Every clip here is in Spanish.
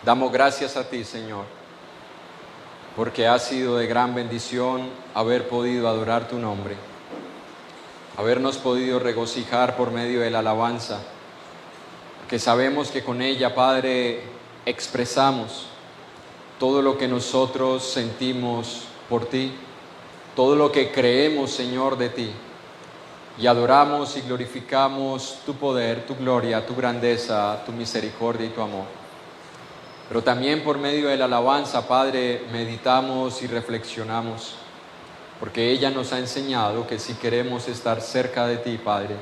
Damos gracias a ti, Señor, porque ha sido de gran bendición haber podido adorar tu nombre, habernos podido regocijar por medio de la alabanza, que sabemos que con ella, Padre, expresamos todo lo que nosotros sentimos por ti, todo lo que creemos, Señor, de ti, y adoramos y glorificamos tu poder, tu gloria, tu grandeza, tu misericordia y tu amor. Pero también por medio de la alabanza, Padre, meditamos y reflexionamos, porque ella nos ha enseñado que si queremos estar cerca de ti, Padre,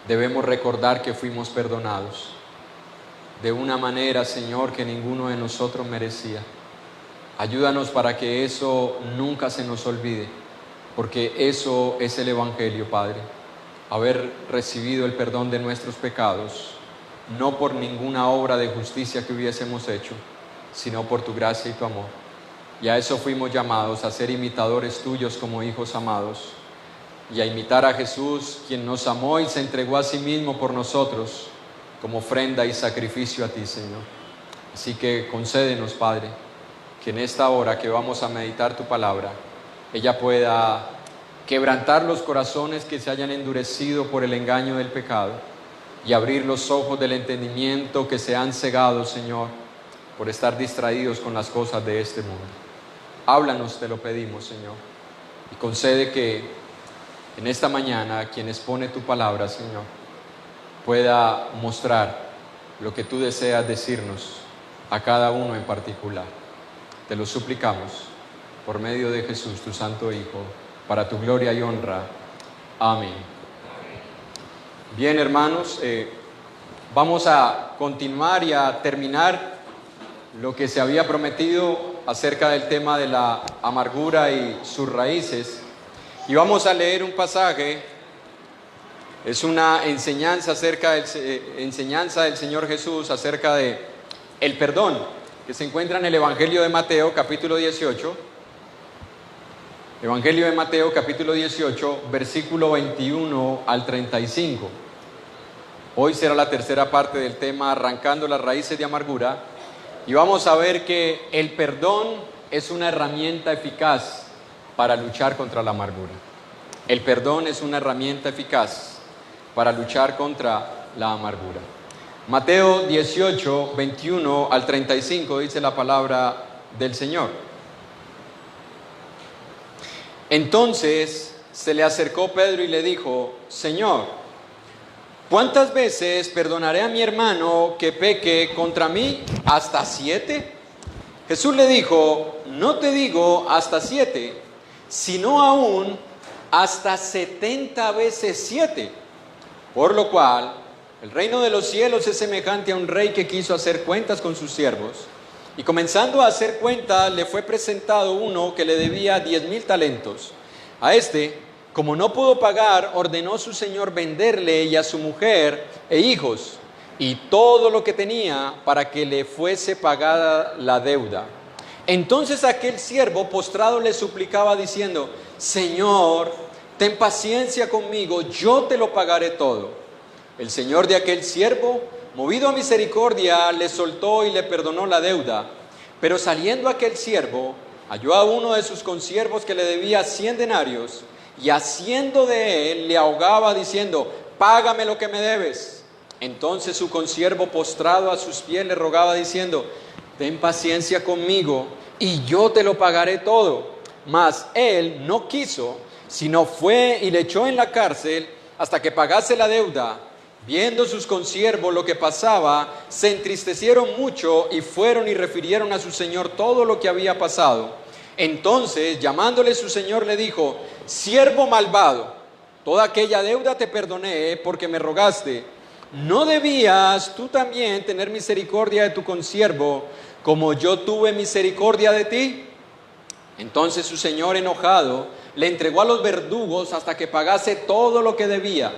debemos recordar que fuimos perdonados de una manera, Señor, que ninguno de nosotros merecía. Ayúdanos para que eso nunca se nos olvide, porque eso es el Evangelio, Padre. Haber recibido el perdón de nuestros pecados, no por ninguna obra de justicia que hubiésemos hecho, sino por tu gracia y tu amor. Y a eso fuimos llamados, a ser imitadores tuyos como hijos amados, y a imitar a Jesús, quien nos amó y se entregó a sí mismo por nosotros, como ofrenda y sacrificio a ti, Señor. Así que concédenos, Padre, que en esta hora que vamos a meditar tu palabra, ella pueda quebrantar los corazones que se hayan endurecido por el engaño del pecado y abrir los ojos del entendimiento que se han cegado, Señor, por estar distraídos con las cosas de este mundo. Háblanos, te lo pedimos, Señor, y concede que en esta mañana quien expone tu palabra, Señor, pueda mostrar lo que tú deseas decirnos a cada uno en particular. Te lo suplicamos por medio de Jesús, tu Santo Hijo, para tu gloria y honra. Amén. Bien, hermanos, vamos a continuar y a terminar lo que se había prometido acerca del tema de la amargura y sus raíces. Y vamos a leer un pasaje, es una enseñanza enseñanza del Señor Jesús acerca de el perdón, que se encuentra en el Evangelio de Mateo, capítulo 18. Evangelio de Mateo, capítulo 18, versículo 21 al 35. Hoy será la tercera parte del tema, arrancando las raíces de amargura. Y vamos a ver que el perdón es una herramienta eficaz para luchar contra la amargura. El perdón es una herramienta eficaz para luchar contra la amargura. Mateo 18, 21 al 35 dice la palabra del Señor. Entonces se le acercó Pedro y le dijo: Señor, ¿cuántas veces perdonaré a mi hermano que peque contra mí? ¿Hasta 7? Jesús le dijo: no te digo hasta 7, sino aún hasta 70 veces 7. Por lo cual, el reino de los cielos es semejante a un rey que quiso hacer cuentas con sus siervos. Y comenzando a hacer cuentas, le fue presentado uno que le debía 10,000 talentos. A este, como no pudo pagar, ordenó su señor venderle y a su mujer e hijos y todo lo que tenía para que le fuese pagada la deuda. Entonces aquel siervo postrado le suplicaba diciendo: Señor, ten paciencia conmigo, yo te lo pagaré todo. El señor de aquel siervo, movido a misericordia, le soltó y le perdonó la deuda. Pero saliendo aquel siervo, halló a uno de sus consiervos que le debía 100 denarios, y haciendo de él, le ahogaba diciendo: págame lo que me debes. Entonces su consiervo, postrado a sus pies, le rogaba diciendo: ten paciencia conmigo, y yo te lo pagaré todo. Mas él no quiso, sino fue y le echó en la cárcel hasta que pagase la deuda. Viendo sus consiervos lo que pasaba, se entristecieron mucho y fueron y refirieron a su señor todo lo que había pasado. Entonces, llamándole su señor, le dijo: siervo malvado, toda aquella deuda te perdoné porque me rogaste. ¿No debías tú también tener misericordia de tu consiervo, como yo tuve misericordia de ti? Entonces su señor, enojado, le entregó a los verdugos hasta que pagase todo lo que debía.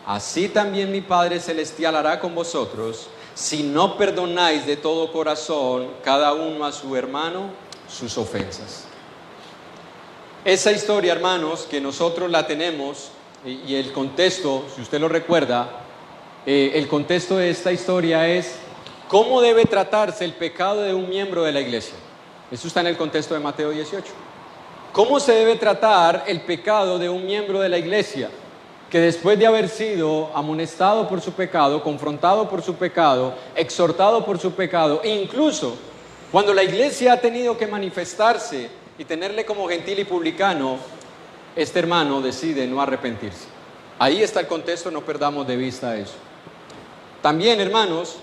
Así también mi Padre Celestial hará con vosotros, si no perdonáis de todo corazón cada uno a su hermano sus ofensas. Esa historia, hermanos, que nosotros la tenemos, y el contexto, si usted lo recuerda, el contexto de esta historia es ¿Cómo debe tratarse el pecado de un miembro de la iglesia? Eso está en el contexto de Mateo 18. ¿Cómo se debe tratar el pecado de un miembro de la iglesia que después de haber sido amonestado por su pecado, confrontado por su pecado, exhortado por su pecado, e incluso cuando la iglesia ha tenido que manifestarse y tenerle como gentil y publicano, este hermano decide no arrepentirse? Ahí está el contexto, no perdamos de vista eso. También, hermanos,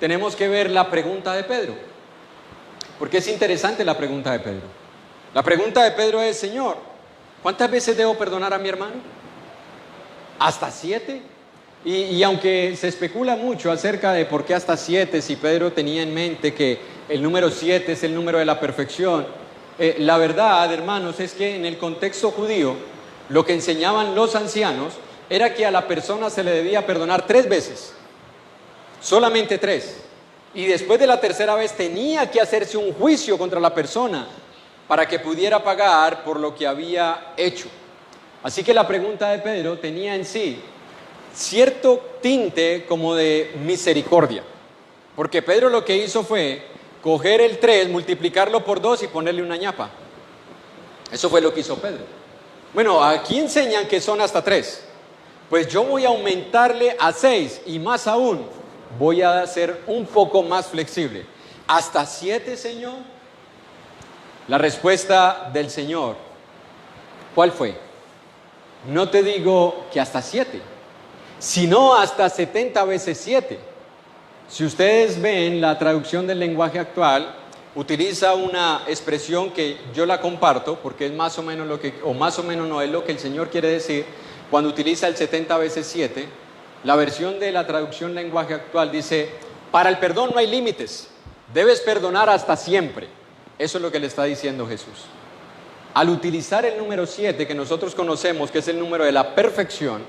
tenemos que ver la pregunta de Pedro, porque es interesante la pregunta de Pedro. La pregunta de Pedro es: Señor, ¿cuántas veces debo perdonar a mi hermano? ¿Hasta 7? Y aunque se especula mucho acerca de por qué hasta 7, si Pedro tenía en mente que el número 7 es el número de la perfección, la verdad, hermanos, es que en el contexto judío, lo que enseñaban los ancianos era que a la persona se le debía perdonar 3 veces, solamente 3, y después de la tercera vez tenía que hacerse un juicio contra la persona para que pudiera pagar por lo que había hecho. Así que la pregunta de Pedro tenía en sí cierto tinte como de misericordia, porque Pedro lo que hizo fue coger el 3, multiplicarlo por 2 y ponerle una ñapa. Eso fue lo que hizo Pedro. Bueno, aquí enseñan que son hasta 3. Pues yo voy a aumentarle a 6 y más aún, voy a ser un poco más flexible. ¿Hasta 7, Señor? La respuesta del Señor, ¿cuál fue? No te digo que hasta 7, sino hasta 70 veces 7. Si ustedes ven la traducción del lenguaje actual, utiliza una expresión que yo la comparto, porque es más o menos lo que, o más o menos no es lo que el Señor quiere decir cuando utiliza el 70 veces 7. La versión de la traducción lenguaje actual dice: para el perdón no hay límites, debes perdonar hasta siempre. Eso es lo que le está diciendo Jesús. Al utilizar el número 7, que nosotros conocemos que es el número de la perfección,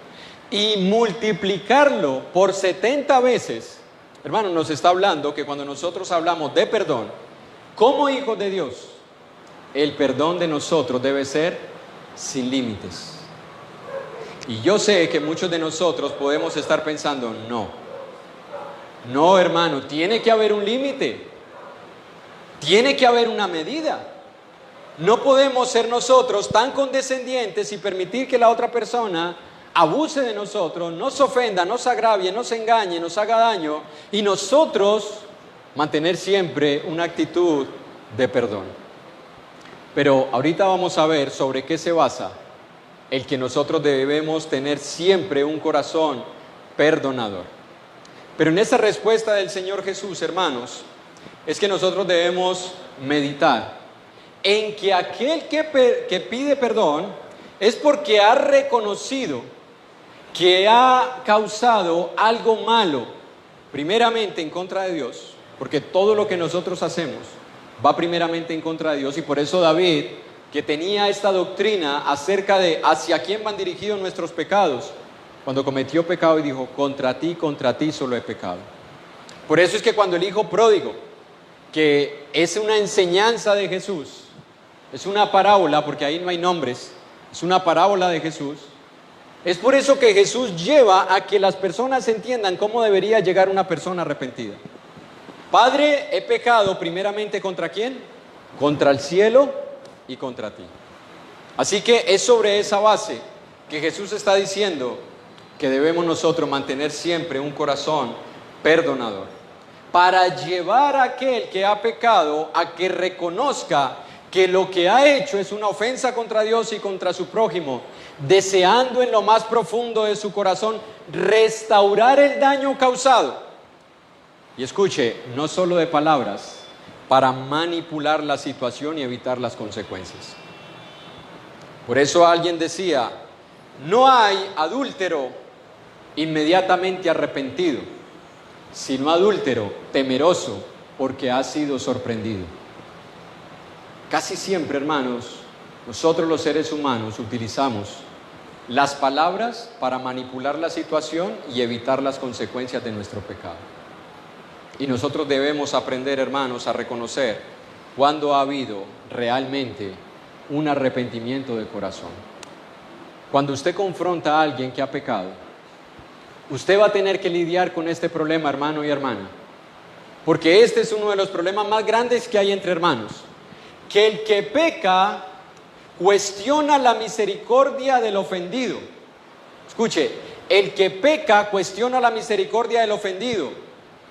y multiplicarlo por 70 veces, hermano, nos está hablando que cuando nosotros hablamos de perdón, como hijos de Dios, el perdón de nosotros debe ser sin límites. Y yo sé que muchos de nosotros podemos estar pensando: no, hermano, tiene que haber un límite, tiene que haber una medida. No podemos ser nosotros tan condescendientes y permitir que la otra persona abuse de nosotros, nos ofenda, nos agravie, nos engañe, nos haga daño, y nosotros mantener siempre una actitud de perdón. Pero ahorita vamos a ver sobre qué se basa el que nosotros debemos tener siempre un corazón perdonador. Pero en esa respuesta del Señor Jesús, hermanos, es que nosotros debemos meditar en que aquel que pide perdón es porque ha reconocido que ha causado algo malo, primeramente en contra de Dios, porque todo lo que nosotros hacemos va primeramente en contra de Dios. Y por eso David, que tenía esta doctrina acerca de hacia quién van dirigidos nuestros pecados, cuando cometió pecado y dijo: contra ti solo he pecado. Por eso es que cuando el hijo pródigo, que es una enseñanza de Jesús, es una parábola, porque ahí no hay nombres, es una parábola de Jesús, es por eso que Jesús lleva a que las personas entiendan cómo debería llegar una persona arrepentida. Padre, he pecado primeramente ¿contra quién? Contra el cielo y contra ti. Así que es sobre esa base que Jesús está diciendo que debemos nosotros mantener siempre un corazón perdonador, para llevar a aquel que ha pecado a que reconozca que lo que ha hecho es una ofensa contra Dios y contra su prójimo, deseando en lo más profundo de su corazón restaurar el daño causado. Y escuche, no solo de palabras, para manipular la situación y evitar las consecuencias. Por eso alguien decía: no hay adúltero inmediatamente arrepentido, sino adúltero temeroso porque ha sido sorprendido. Casi siempre, hermanos, nosotros los seres humanos utilizamos las palabras para manipular la situación y evitar las consecuencias de nuestro pecado. Y nosotros debemos aprender, hermanos, a reconocer cuando ha habido realmente un arrepentimiento de corazón. Cuando usted confronta a alguien que ha pecado, usted va a tener que lidiar con este problema, hermano y hermana. porque este es uno de los problemas más grandes que hay entre hermanos, que el que peca cuestiona la misericordia del ofendido. Escuche, el que peca cuestiona la misericordia del ofendido,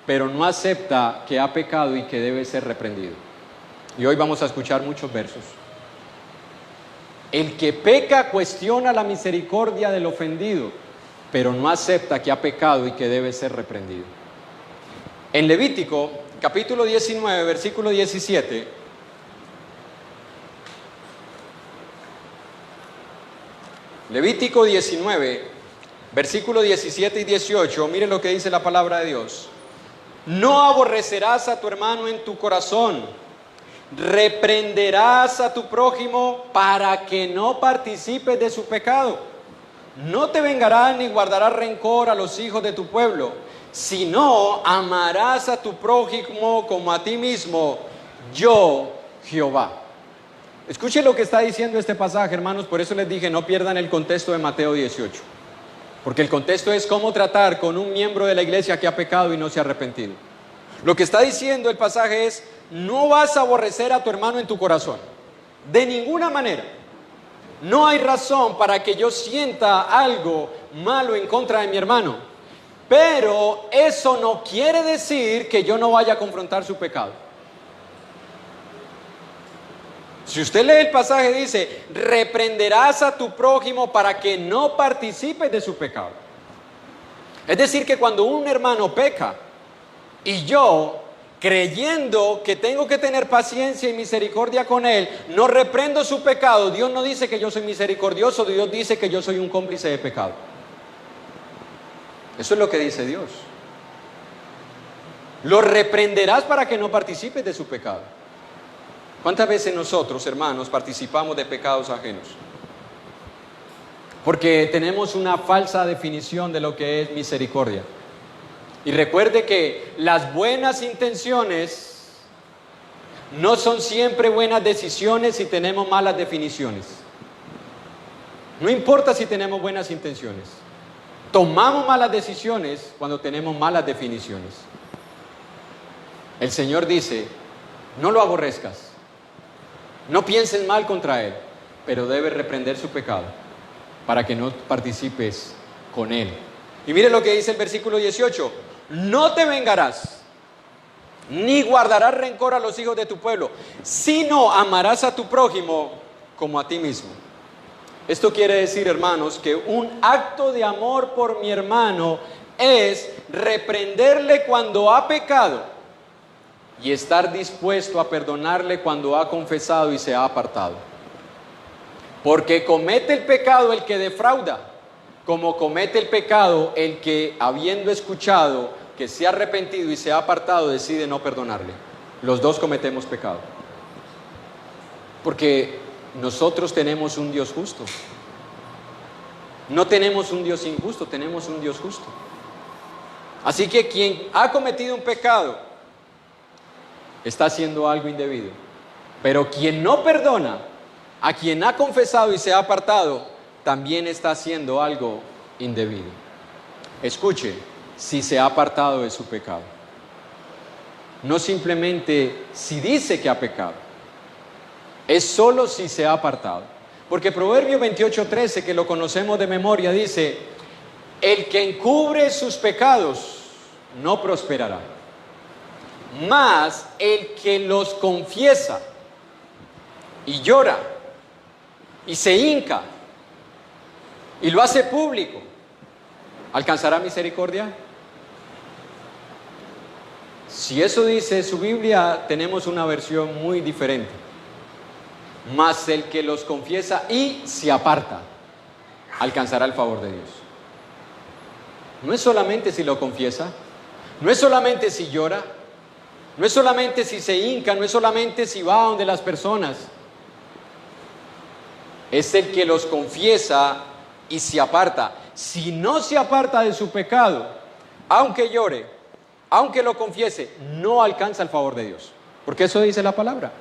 pero no acepta que ha pecado y que debe ser reprendido. Y hoy vamos a escuchar muchos versos. El que peca cuestiona la misericordia del ofendido, pero no acepta que ha pecado y que debe ser reprendido. En Levítico, capítulo 19, versículo 17, Levítico 19, versículo 17 y 18, mire lo que dice la palabra de Dios. No aborrecerás a tu hermano en tu corazón, reprenderás a tu prójimo para que no participes de su pecado. No te vengarás ni guardarás rencor a los hijos de tu pueblo, sino amarás a tu prójimo como a ti mismo, yo Jehová. Escuche lo que está diciendo este pasaje, hermanos, por eso les dije, no pierdan el contexto de Mateo 18. Porque el contexto es cómo tratar con un miembro de la iglesia que ha pecado y no se ha arrepentido. Lo que está diciendo el pasaje es, no vas a aborrecer a tu hermano en tu corazón. De ninguna manera. No hay razón para que yo sienta algo malo en contra de mi hermano. Pero eso no quiere decir que yo no vaya a confrontar su pecado. Si usted lee el pasaje, dice, reprenderás a tu prójimo para que no participes de su pecado. Es decir, que cuando un hermano peca y yo, creyendo que tengo que tener paciencia y misericordia con él, no reprendo su pecado, Dios no dice que yo soy misericordioso, Dios dice que yo soy un cómplice de pecado. Eso es lo que dice Dios. Lo reprenderás para que no participes de su pecado. ¿Cuántas veces nosotros, hermanos, participamos de pecados ajenos? Porque tenemos una falsa definición de lo que es misericordia. Y recuerde que las buenas intenciones no son siempre buenas decisiones si tenemos malas definiciones. No importa si tenemos buenas intenciones. Tomamos malas decisiones cuando tenemos malas definiciones. El Señor dice, no lo aborrezcas. No pienses mal contra él, pero debes reprender su pecado para que no participes con él. Y mire lo que dice el versículo 18. No te vengarás, ni guardarás rencor a los hijos de tu pueblo, sino amarás a tu prójimo como a ti mismo. Esto quiere decir, hermanos, que un acto de amor por mi hermano es reprenderle cuando ha pecado y estar dispuesto a perdonarle cuando ha confesado y se ha apartado. Porque comete el pecado el que defrauda, como comete el pecado el que, habiendo escuchado que se ha arrepentido y se ha apartado, decide no perdonarle. Los dos cometemos pecado. Porque nosotros tenemos un Dios justo. No tenemos un Dios injusto, tenemos un Dios justo. Así que quien ha cometido un pecado está haciendo algo indebido. Pero quien no perdona, a quien ha confesado y se ha apartado, también está haciendo algo indebido. Escuche, si se ha apartado de su pecado. No simplemente si dice que ha pecado. Es solo si se ha apartado. Porque Proverbio 28:13, que lo conocemos de memoria, dice, el que encubre sus pecados no prosperará, mas el que los confiesa y llora y se hinca y lo hace público, ¿alcanzará misericordia? Si eso dice su Biblia, tenemos una versión muy diferente. Mas el que los confiesa y se aparta, alcanzará el favor de Dios. No es solamente si lo confiesa, no es solamente si llora, no es solamente si se hinca, no es solamente si va donde las personas. Es el que los confiesa y se aparta. Si no se aparta de su pecado, aunque llore, aunque lo confiese, no alcanza el favor de Dios. Porque eso dice la palabra.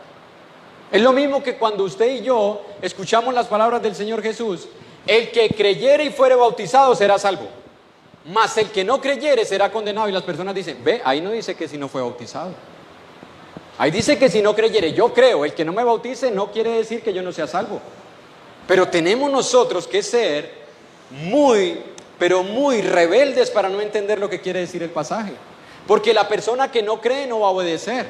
Es lo mismo que cuando usted y yo escuchamos las palabras del Señor Jesús: el que creyere y fuere bautizado será salvo. mas el que no creyere será condenado. Y las personas dicen, ve, ahí no dice que si no fue bautizado. Ahí dice que si no creyere, yo creo, el que no me bautice no quiere decir que yo no sea salvo. Pero tenemos nosotros que ser muy, pero muy rebeldes para no entender lo que quiere decir el pasaje. Porque la persona que no cree no va a obedecer.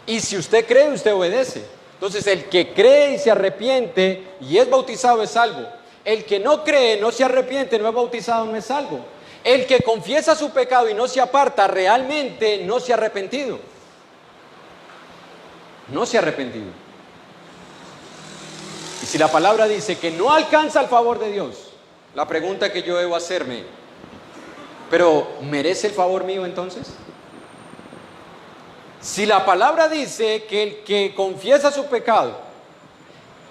Y si usted cree, usted obedece. Entonces el que cree y se arrepiente y es bautizado es salvo. El que no cree, no se arrepiente, no es bautizado, no es salvo. El que confiesa su pecado y no se aparta, realmente no se ha arrepentido. No se ha arrepentido. Y si la palabra dice que no alcanza el favor de Dios, la pregunta que yo debo hacerme, ¿pero merece el favor mío entonces? Si la palabra dice que el que confiesa su pecado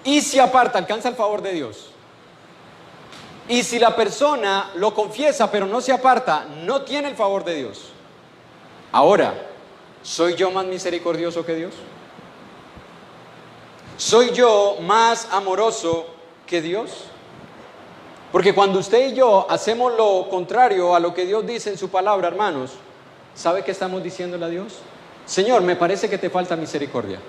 y se aparta alcanza el favor de Dios, y si la persona lo confiesa pero no se aparta, no tiene el favor de Dios, ahora, ¿soy yo más misericordioso que Dios? ¿Soy yo más amoroso que Dios? Porque cuando usted y yo hacemos lo contrario a lo que Dios dice en su palabra, hermanos, ¿sabe qué estamos diciéndole a Dios? Señor, me parece que te falta misericordia.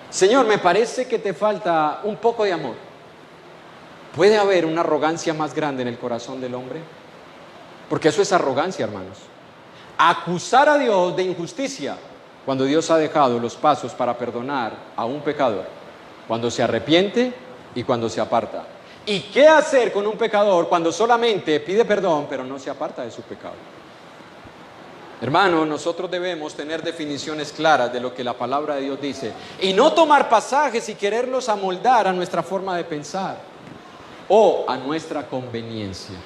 Señor, me parece que te falta un poco de amor. ¿Puede haber una arrogancia más grande en el corazón del hombre? Porque eso es arrogancia, hermanos. Acusar a Dios de injusticia cuando Dios ha dejado los pasos para perdonar a un pecador, cuando se arrepiente y cuando se aparta. ¿Y qué hacer con un pecador cuando solamente pide perdón pero no se aparta de su pecado? Hermano, nosotros debemos tener definiciones claras de lo que la palabra de Dios dice y no tomar pasajes y quererlos amoldar a nuestra forma de pensar o a nuestra conveniencia.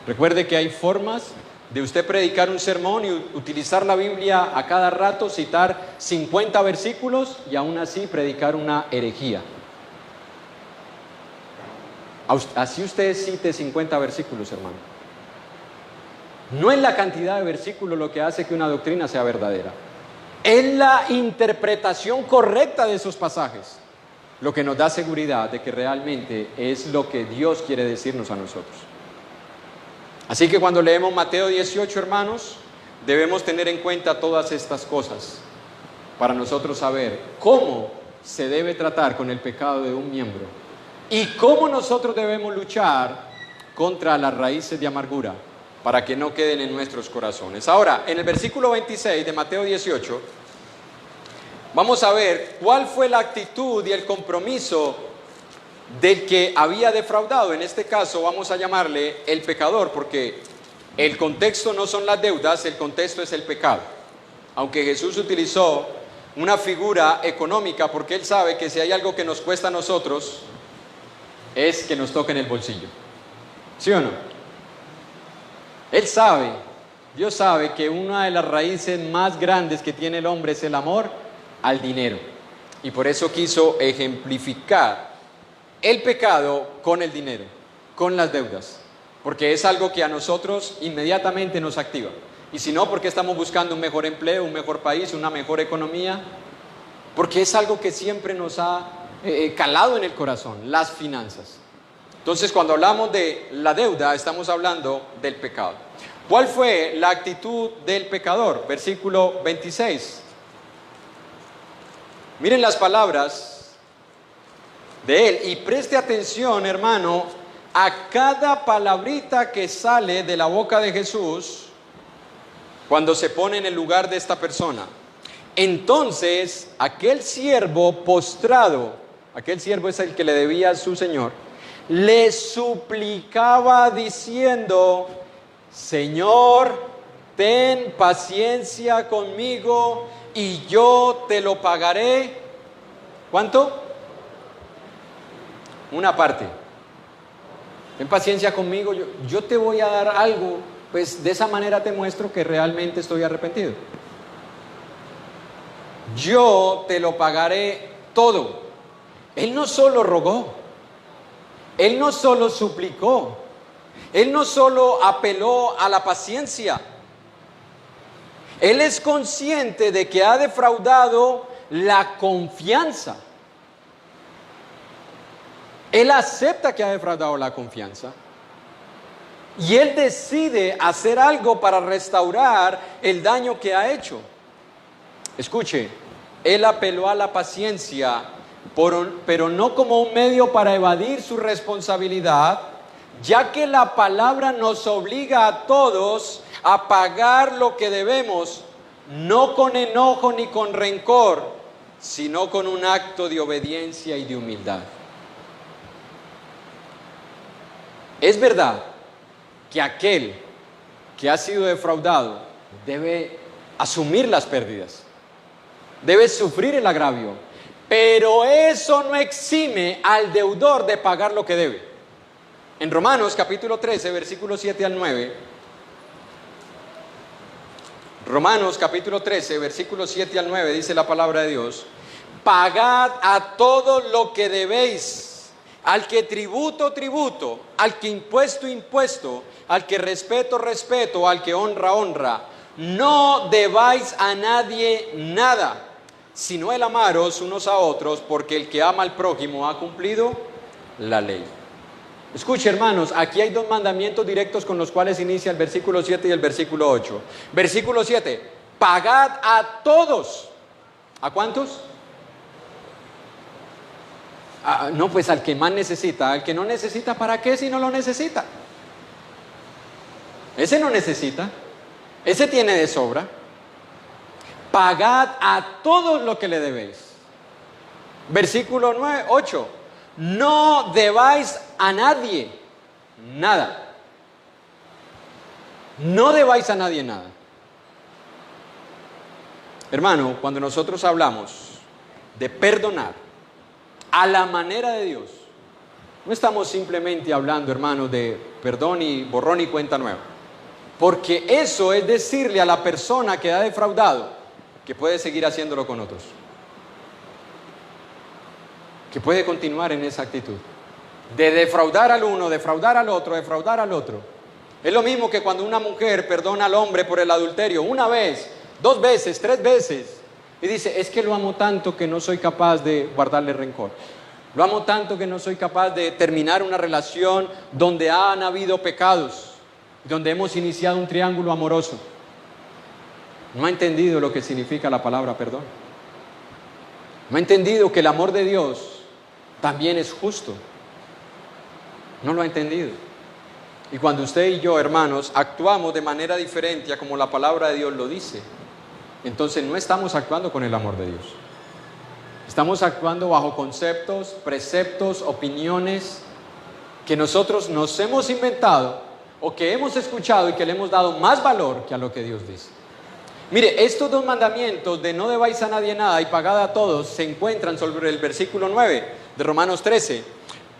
Recuerde que hay formas de usted predicar un sermón y utilizar la Biblia a cada rato, citar 50 versículos y aún así predicar una herejía. Así usted cite 50 versículos, hermano. No es la cantidad de versículos lo que hace que una doctrina sea verdadera. Es la interpretación correcta de esos pasajes lo que nos da seguridad de que realmente es lo que Dios quiere decirnos a nosotros. Así que cuando leemos Mateo 18, hermanos, debemos tener en cuenta todas estas cosas para nosotros saber cómo se debe tratar con el pecado de un miembro y cómo nosotros debemos luchar contra las raíces de amargura para que no queden en nuestros corazones. Ahora, en el versículo 26 de Mateo 18, vamos a ver cuál fue la actitud y el compromiso del que había defraudado. En este caso vamos a llamarle el pecador, porque el contexto no son las deudas, el contexto es el pecado. Aunque Jesús utilizó una figura económica, porque Él sabe que si hay algo que nos cuesta a nosotros, es que nos toque en el bolsillo. ¿Sí o no? Él sabe, Dios sabe que una de las raíces más grandes que tiene el hombre es el amor al dinero. Y por eso quiso ejemplificar el pecado con el dinero, con las deudas, porque es algo que a nosotros inmediatamente nos activa. Y si no, porque estamos buscando un mejor empleo, un mejor país, una mejor economía, porque es algo que siempre nos ha calado en el corazón, las finanzas. Entonces, cuando hablamos de la deuda, estamos hablando del pecado. ¿Cuál fue la actitud del pecador? Versículo 26. Miren las palabras de él y preste atención, hermano, a cada palabrita que sale de la boca de Jesús cuando se pone en el lugar de esta persona. Entonces, aquel siervo postrado, aquel siervo es el que le debía a su señor, le suplicaba diciendo: Señor, ten paciencia conmigo y yo te lo pagaré. ¿Cuánto? Una parte. Ten paciencia conmigo, yo te voy a dar algo, pues de esa manera te muestro que realmente estoy arrepentido. Yo te lo pagaré todo. Él no solo rogó, él no solo suplicó, él no solo apeló a la paciencia. Él es consciente de que ha defraudado la confianza. Él acepta que ha defraudado la confianza. Y él decide hacer algo para restaurar el daño que ha hecho. Escuche, él apeló a la paciencia, pero no como un medio para evadir su responsabilidad, ya que la palabra nos obliga a todos a pagar lo que debemos, no con enojo ni con rencor, sino con un acto de obediencia y de humildad. Es verdad que aquel que ha sido defraudado debe asumir las pérdidas, debe sufrir el agravio, pero eso no exime al deudor de pagar lo que debe. En Romanos capítulo 13, versículos 7 al 9, Romanos capítulo 13, versículos 7 al 9, dice la palabra de Dios: pagad a todo lo que debéis, al que tributo, tributo, al que impuesto, impuesto, al que respeto, respeto, al que honra, honra. No debáis a nadie nada, sino el amaros unos a otros, porque el que ama al prójimo ha cumplido la ley. Escuche, hermanos, aquí hay dos mandamientos directos con los cuales inicia el versículo 7 y el versículo 8. Versículo 7, pagad a todos. ¿A cuántos? No, pues al que más necesita. Al que no necesita, ¿para qué si no lo necesita? Ese no necesita, ese tiene de sobra. Pagad a todos lo que le debéis. Versículo 8, no debáis a nadie nada. No debáis a nadie nada. Hermano, cuando nosotros hablamos de perdonar a la manera de Dios, no estamos simplemente hablando, hermano, de perdón y borrón y cuenta nueva. Porque eso es decirle a la persona que ha defraudado que puede seguir haciéndolo con otros, que puede continuar en esa actitud de defraudar al uno, defraudar al otro, defraudar al otro. Es lo mismo que cuando una mujer perdona al hombre por el adulterio una vez, 2 veces, 3 veces, y dice: es que lo amo tanto que no soy capaz de guardarle rencor, lo amo tanto que no soy capaz de terminar una relación donde han habido pecados, donde hemos iniciado un triángulo amoroso. No ha entendido lo que significa la palabra perdón. No ha entendido que el amor de Dios también es justo. No lo ha entendido. Y cuando usted y yo, hermanos, actuamos de manera diferente a como la palabra de Dios lo dice, entonces no estamos actuando con el amor de Dios. Estamos actuando bajo conceptos, preceptos, opiniones que nosotros nos hemos inventado o que hemos escuchado y que le hemos dado más valor que a lo que Dios dice. Mire, estos 2 mandamientos de no debáis a nadie nada y pagad a todos se encuentran sobre el versículo 9 de Romanos 13.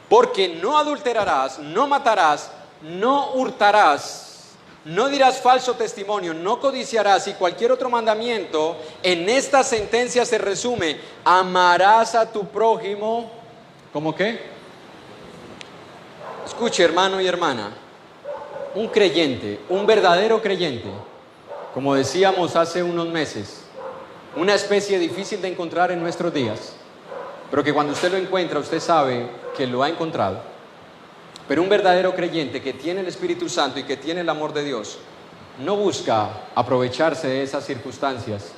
Porque no adulterarás, no matarás, no hurtarás, no dirás falso testimonio, no codiciarás, y cualquier otro mandamiento. En esta sentencia se resume: amarás a tu prójimo. ¿Cómo qué? Escuche, hermano y hermana, un creyente, un verdadero creyente, como decíamos hace unos meses, una especie difícil de encontrar en nuestros días, pero que cuando usted lo encuentra, usted sabe que lo ha encontrado. Pero un verdadero creyente que tiene el Espíritu Santo y que tiene el amor de Dios, no busca aprovecharse de esas circunstancias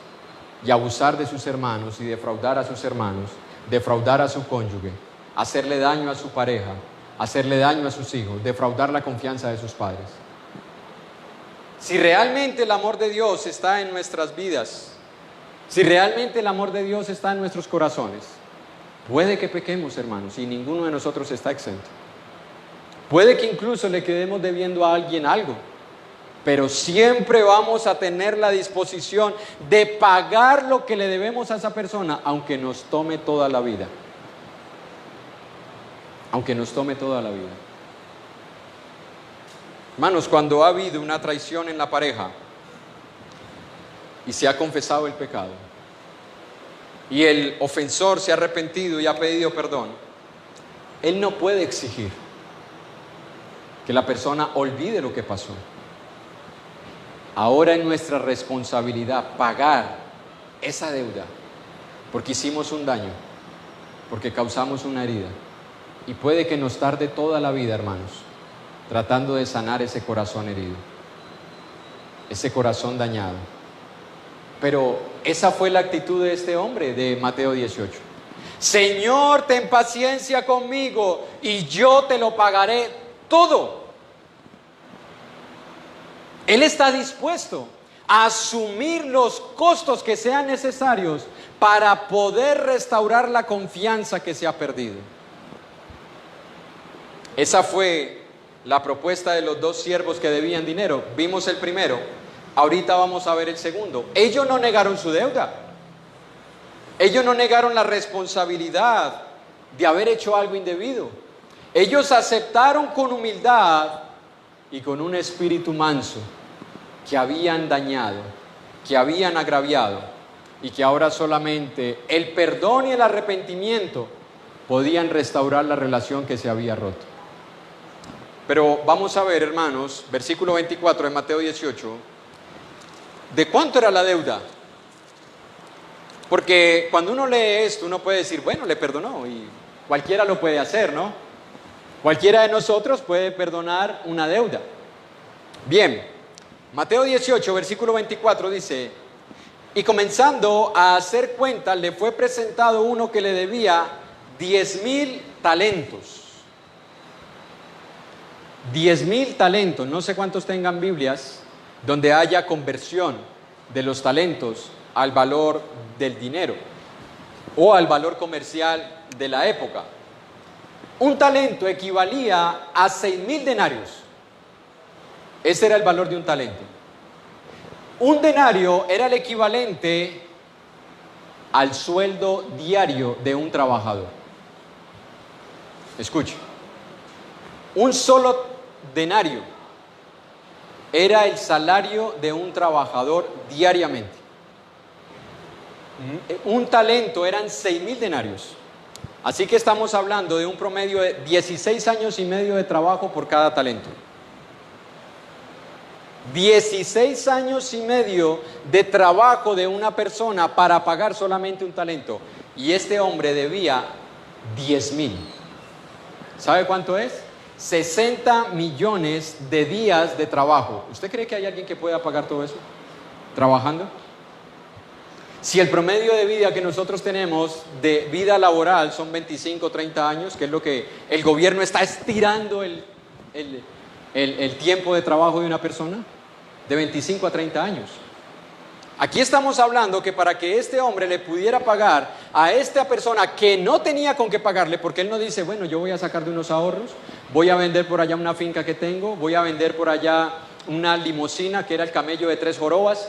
y abusar de sus hermanos y defraudar a sus hermanos, defraudar a su cónyuge, hacerle daño a su pareja, hacerle daño a sus hijos, defraudar la confianza de sus padres. Si realmente el amor de Dios está en nuestras vidas, si realmente el amor de Dios está en nuestros corazones, puede que pequemos, hermanos, y ninguno de nosotros está exento. Puede que incluso le quedemos debiendo a alguien algo, pero siempre vamos a tener la disposición de pagar lo que le debemos a esa persona, aunque nos tome toda la vida. Aunque nos tome toda la vida. Hermanos, cuando ha habido una traición en la pareja y se ha confesado el pecado y el ofensor se ha arrepentido y ha pedido perdón, él no puede exigir que la persona olvide lo que pasó. Ahora es nuestra responsabilidad pagar esa deuda, porque hicimos un daño, porque causamos una herida, y puede que nos tarde toda la vida, hermanos. tratando de sanar ese corazón herido, ese corazón dañado. Pero esa fue la actitud de este hombre de Mateo 18. Señor, ten paciencia conmigo y yo te lo pagaré todo. Él está dispuesto a asumir los costos que sean necesarios para poder restaurar la confianza que se ha perdido. Esa fue la propuesta de los dos siervos que debían dinero. Vimos el primero, ahorita vamos a ver el segundo. Ellos no negaron su deuda. Ellos no negaron la responsabilidad de haber hecho algo indebido. Ellos aceptaron con humildad y con un espíritu manso que habían dañado, que habían agraviado y que ahora solamente el perdón y el arrepentimiento podían restaurar la relación que se había roto. Pero vamos a ver, hermanos, versículo 24 de Mateo 18, ¿de cuánto era la deuda? Porque cuando uno lee esto, uno puede decir, bueno, le perdonó, y cualquiera lo puede hacer, ¿no? Cualquiera de nosotros puede perdonar una deuda. Bien, Mateo 18, versículo 24 dice, y comenzando a hacer cuenta, le fue presentado uno que le debía 10,000 talentos. 10,000 talentos, no sé cuántos tengan Biblias donde haya conversión de los talentos al valor del dinero o al valor comercial de la época. Un talento equivalía a 6,000 denarios. Ese era el valor de un talento. Un denario era el equivalente al sueldo diario de un trabajador. Escuche, un solo denario era el salario de un trabajador diariamente. Un talento eran 6,000 denarios. Así que estamos hablando de un promedio de 16 años y medio de trabajo por cada talento. 16 años y medio de trabajo de una persona para pagar solamente un talento. Y este hombre debía 10,000. ¿Sabe cuánto es? 60 millones de días de trabajo. ¿Usted cree que hay alguien que pueda pagar todo eso trabajando? Si el promedio de vida que nosotros tenemos de vida laboral son 25 o 30 años, que es lo que el gobierno está estirando el tiempo de trabajo de una persona, de 25 a 30 años. Aquí estamos hablando que para que este hombre le pudiera pagar a esta persona que no tenía con qué pagarle, porque él no dice, bueno, yo voy a sacar de unos ahorros, voy a vender por allá una finca que tengo, voy a vender por allá una limusina que era el camello de 3 jorobas.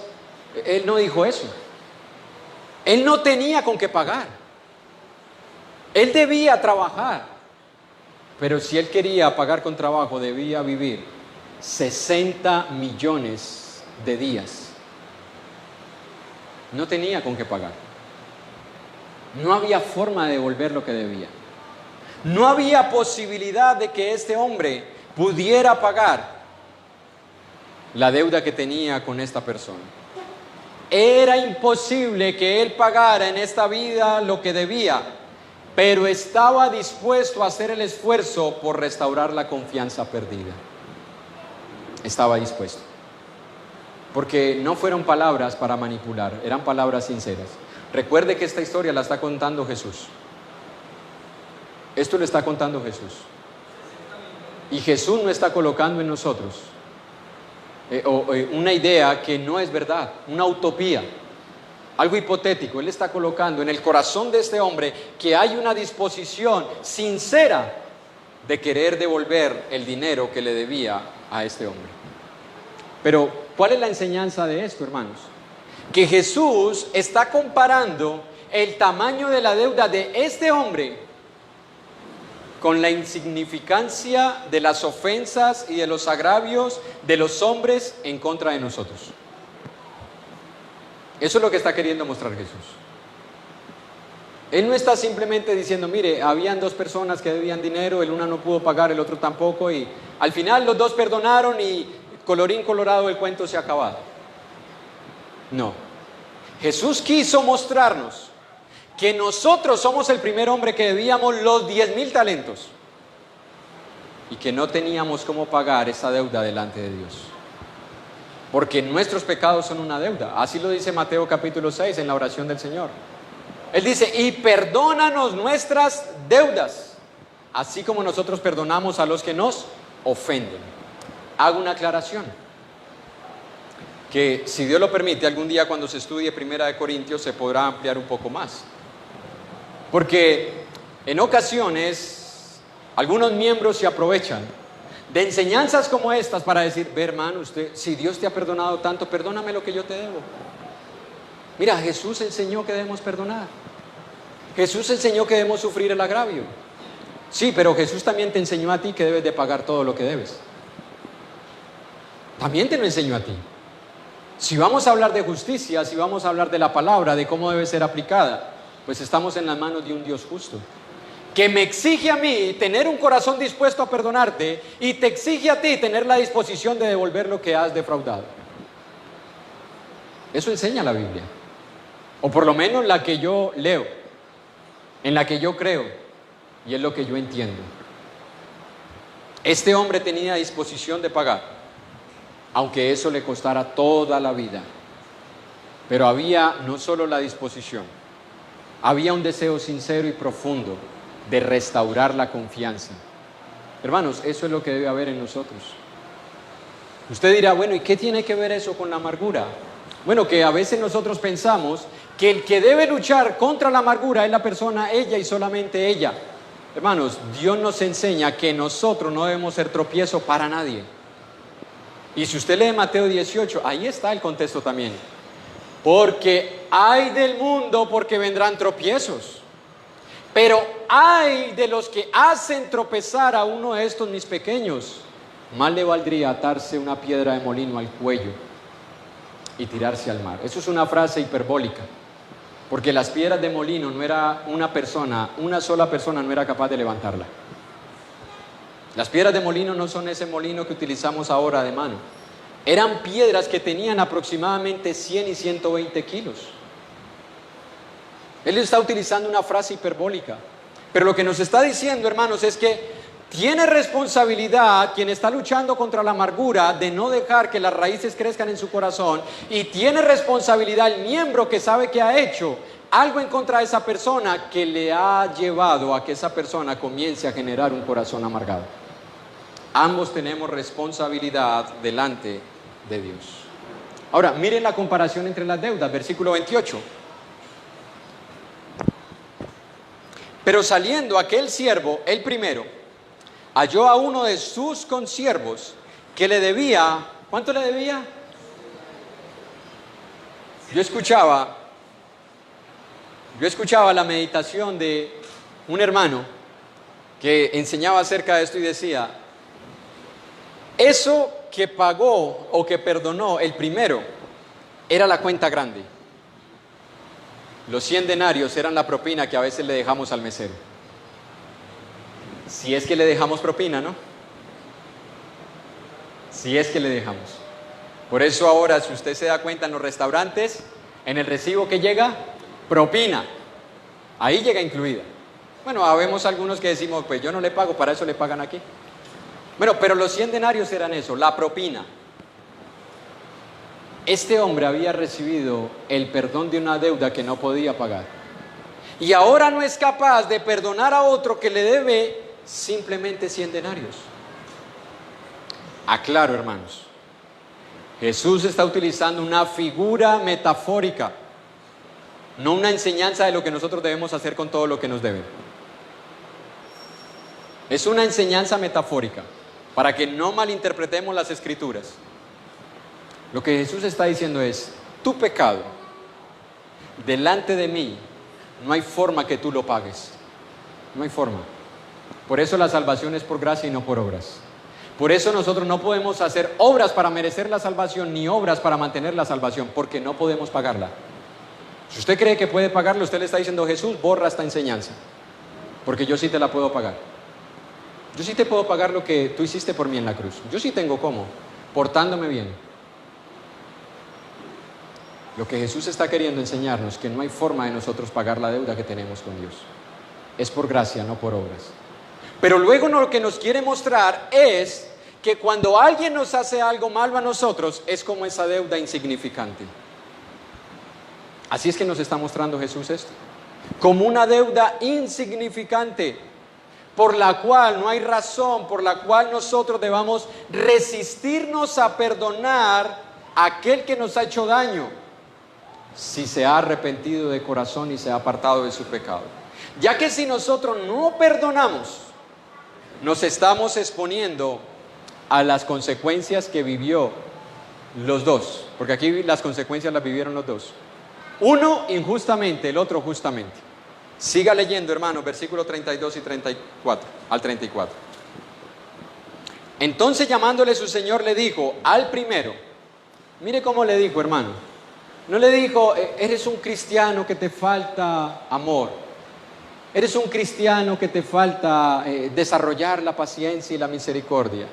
Él no dijo eso. Él no tenía con qué pagar. Él debía trabajar. Pero si él quería pagar con trabajo, debía vivir 60 millones de días. No tenía con qué pagar. No había forma de devolver lo que debía. No había posibilidad de que este hombre pudiera pagar la deuda que tenía con esta persona. Era imposible que él pagara en esta vida lo que debía, pero estaba dispuesto a hacer el esfuerzo por restaurar la confianza perdida. Estaba dispuesto. Porque no fueron palabras para manipular, eran palabras sinceras. Recuerde que esta historia la está contando Jesús. Esto lo está contando Jesús. Y Jesús no está colocando en nosotros una idea que no es verdad, una utopía, algo hipotético. Él está colocando en el corazón de este hombre que hay una disposición sincera de querer devolver el dinero que le debía a este hombre. Pero, ¿cuál es la enseñanza de esto, hermanos? Que Jesús está comparando el tamaño de la deuda de este hombre con la insignificancia de las ofensas y de los agravios de los hombres en contra de nosotros. Eso es lo que está queriendo mostrar Jesús. Él no está simplemente diciendo, mire, habían dos personas que debían dinero, el uno no pudo pagar, el otro tampoco, y al final los dos perdonaron y colorín colorado, el cuento se ha acabado. No. Jesús quiso mostrarnos que nosotros somos el primer hombre que debíamos los 10,000 talentos. y que no teníamos cómo pagar esa deuda delante de Dios. Porque nuestros pecados son una deuda. Así lo dice Mateo capítulo 6 en la oración del Señor. Él dice, y perdónanos nuestras deudas, así como nosotros perdonamos a los que nos ofenden. Hago una aclaración, que si Dios lo permite, algún día cuando se estudie Primera de Corintios se podrá ampliar un poco más. Porque en ocasiones algunos miembros se aprovechan de enseñanzas como estas para decir, ve hermano, usted, si Dios te ha perdonado tanto, perdóname lo que yo te debo. Mira, Jesús enseñó que debemos perdonar. Jesús enseñó que debemos sufrir el agravio. Sí, pero Jesús también te enseñó a ti que debes de pagar todo lo que debes. También te lo enseñó a ti. Si vamos a hablar de justicia, si vamos a hablar de la palabra, de cómo debe ser aplicada, pues estamos en las manos de un Dios justo, que me exige a mí tener un corazón dispuesto a perdonarte y te exige a ti tener la disposición de devolver lo que has defraudado. Eso enseña la Biblia, o por lo menos la que yo leo, en la que yo creo, y es lo que yo entiendo. Este hombre tenía disposición de pagar, aunque eso le costara toda la vida. Pero había no solo la disposición, había un deseo sincero y profundo de restaurar la confianza. Hermanos, eso es lo que debe haber en nosotros. Usted dirá, bueno, ¿y qué tiene que ver eso con la amargura? Bueno, que a veces nosotros pensamos que el que debe luchar contra la amargura es la persona, ella y solamente ella. Hermanos, Dios nos enseña que nosotros no debemos ser tropiezo para nadie. Y si usted lee Mateo 18, ahí está el contexto también. Porque ay del mundo, porque vendrán tropiezos. Pero ay de los que hacen tropezar a uno de estos mis pequeños. Más le valdría atarse una piedra de molino al cuello y tirarse al mar. Eso es una frase hiperbólica. Porque las piedras de molino no era una sola persona no era capaz de levantarla. Las piedras de molino no son ese molino que utilizamos ahora de mano. Eran piedras que tenían aproximadamente 100 y 120 kilos. Él está utilizando una frase hiperbólica. Pero lo que nos está diciendo, hermanos, es que tiene responsabilidad quien está luchando contra la amargura de no dejar que las raíces crezcan en su corazón. Y tiene responsabilidad el miembro que sabe que ha hecho algo en contra de esa persona que le ha llevado a que esa persona comience a generar un corazón amargado. Ambos tenemos responsabilidad delante de Dios. Ahora, miren la comparación entre las deudas, versículo 28. Pero saliendo aquel siervo, el primero, halló a uno de sus consiervos que le debía, ¿cuánto le debía? Yo escuchaba la meditación de un hermano que enseñaba acerca de esto y decía, eso que pagó o que perdonó el primero era la cuenta grande. Los 100 denarios eran la propina que a veces le dejamos al mesero. Si es que le dejamos propina, ¿no? Si es que le dejamos. Por eso ahora, si usted se da cuenta en los restaurantes, en el recibo que llega, propina. Ahí llega incluida. Bueno, habemos algunos que decimos, pues yo no le pago, para eso le pagan aquí. Bueno, pero los 100 denarios eran eso, la propina. Este hombre había recibido el perdón de una deuda que no podía pagar. Y ahora no es capaz de perdonar a otro que le debe simplemente 100 denarios. Aclaro, hermanos. Jesús está utilizando una figura metafórica, no una enseñanza de lo que nosotros debemos hacer con todo lo que nos deben. Es una enseñanza metafórica, para que no malinterpretemos las escrituras. Lo que Jesús está diciendo es, tu pecado, delante de mí, no hay forma que tú lo pagues. No hay forma. Por eso la salvación es por gracia y no por obras. Por eso nosotros no podemos hacer obras para merecer la salvación, ni obras para mantener la salvación, porque no podemos pagarla. Si usted cree que puede pagarla, usted le está diciendo, Jesús, borra esta enseñanza, porque yo sí te la puedo pagar. Yo sí te puedo pagar lo que tú hiciste por mí en la cruz. Yo sí tengo cómo, portándome bien. Lo que Jesús está queriendo enseñarnos, que no hay forma de nosotros pagar la deuda que tenemos con Dios. Es por gracia, no por obras. Pero luego lo que nos quiere mostrar es que cuando alguien nos hace algo malo a nosotros, es como esa deuda insignificante. Así es que nos está mostrando Jesús esto, como una deuda insignificante, por la cual no hay razón, por la cual nosotros debamos resistirnos a perdonar a aquel que nos ha hecho daño, si se ha arrepentido de corazón y se ha apartado de su pecado. Ya que si nosotros no perdonamos, nos estamos exponiendo a las consecuencias que vivió los dos, porque aquí las consecuencias las vivieron los dos. Uno injustamente, el otro justamente. Siga leyendo, hermano, versículos 32 y 34, al 34. Entonces llamándole su señor le dijo al primero, mire cómo le dijo, hermano, no le dijo, eres un cristiano que te falta amor, eres un cristiano que te falta desarrollar la paciencia y la misericordia.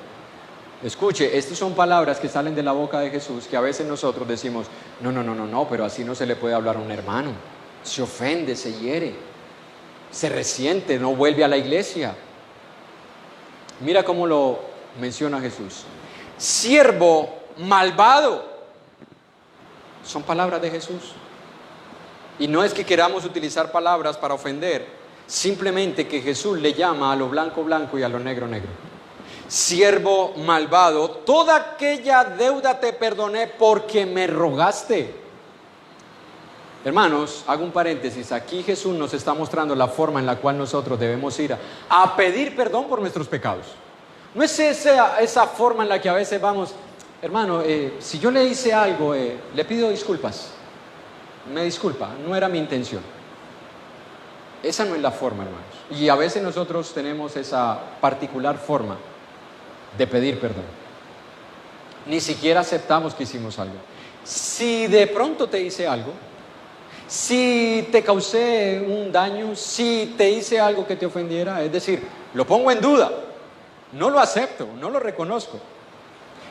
Escuche, estas son palabras que salen de la boca de Jesús, que a veces nosotros decimos, no, pero así no se le puede hablar a un hermano. Se ofende, se hiere, se resiente, no vuelve a la iglesia. Mira cómo lo menciona Jesús. Siervo malvado. Son palabras de Jesús. Y no es que queramos utilizar palabras para ofender, simplemente que Jesús le llama a lo blanco blanco y a lo negro negro. Siervo malvado, toda aquella deuda te perdoné porque me rogaste. Hermanos, hago un paréntesis, aquí Jesús nos está mostrando la forma en la cual nosotros debemos ir a pedir perdón por nuestros pecados. No es esa forma en la que a veces vamos, hermano, si yo le hice algo, le pido disculpas, me disculpa, no era mi intención. Esa no es la forma, hermanos. Y a veces nosotros tenemos esa particular forma de pedir perdón. Ni siquiera aceptamos que hicimos algo. Si de pronto te hice algo, si te causé un daño, si te hice algo que te ofendiera, es decir, lo pongo en duda, no lo acepto, no lo reconozco.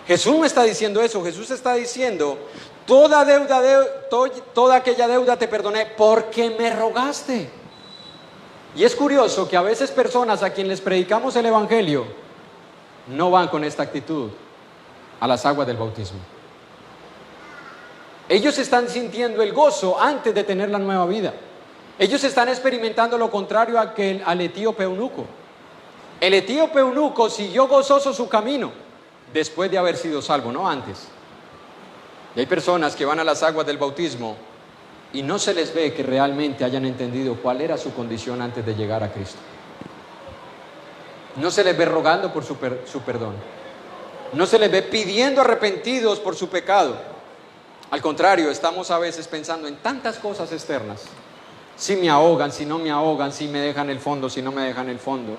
Jesús no está diciendo eso, Jesús está diciendo, toda aquella deuda te perdoné porque me rogaste. Y es curioso que a veces personas a quienes les predicamos el evangelio no van con esta actitud a las aguas del bautismo. Ellos están sintiendo el gozo antes de tener la nueva vida. Ellos están experimentando lo contrario al etíope eunuco. El etíope eunuco siguió gozoso su camino después de haber sido salvo, no antes. Y hay personas que van a las aguas del bautismo y no se les ve que realmente hayan entendido cuál era su condición antes de llegar a Cristo. No se les ve rogando por su perdón. No se les ve pidiendo arrepentidos por su pecado. Al contrario, estamos a veces pensando en tantas cosas externas. Si me ahogan, si no me ahogan, si me dejan el fondo, si no me dejan el fondo.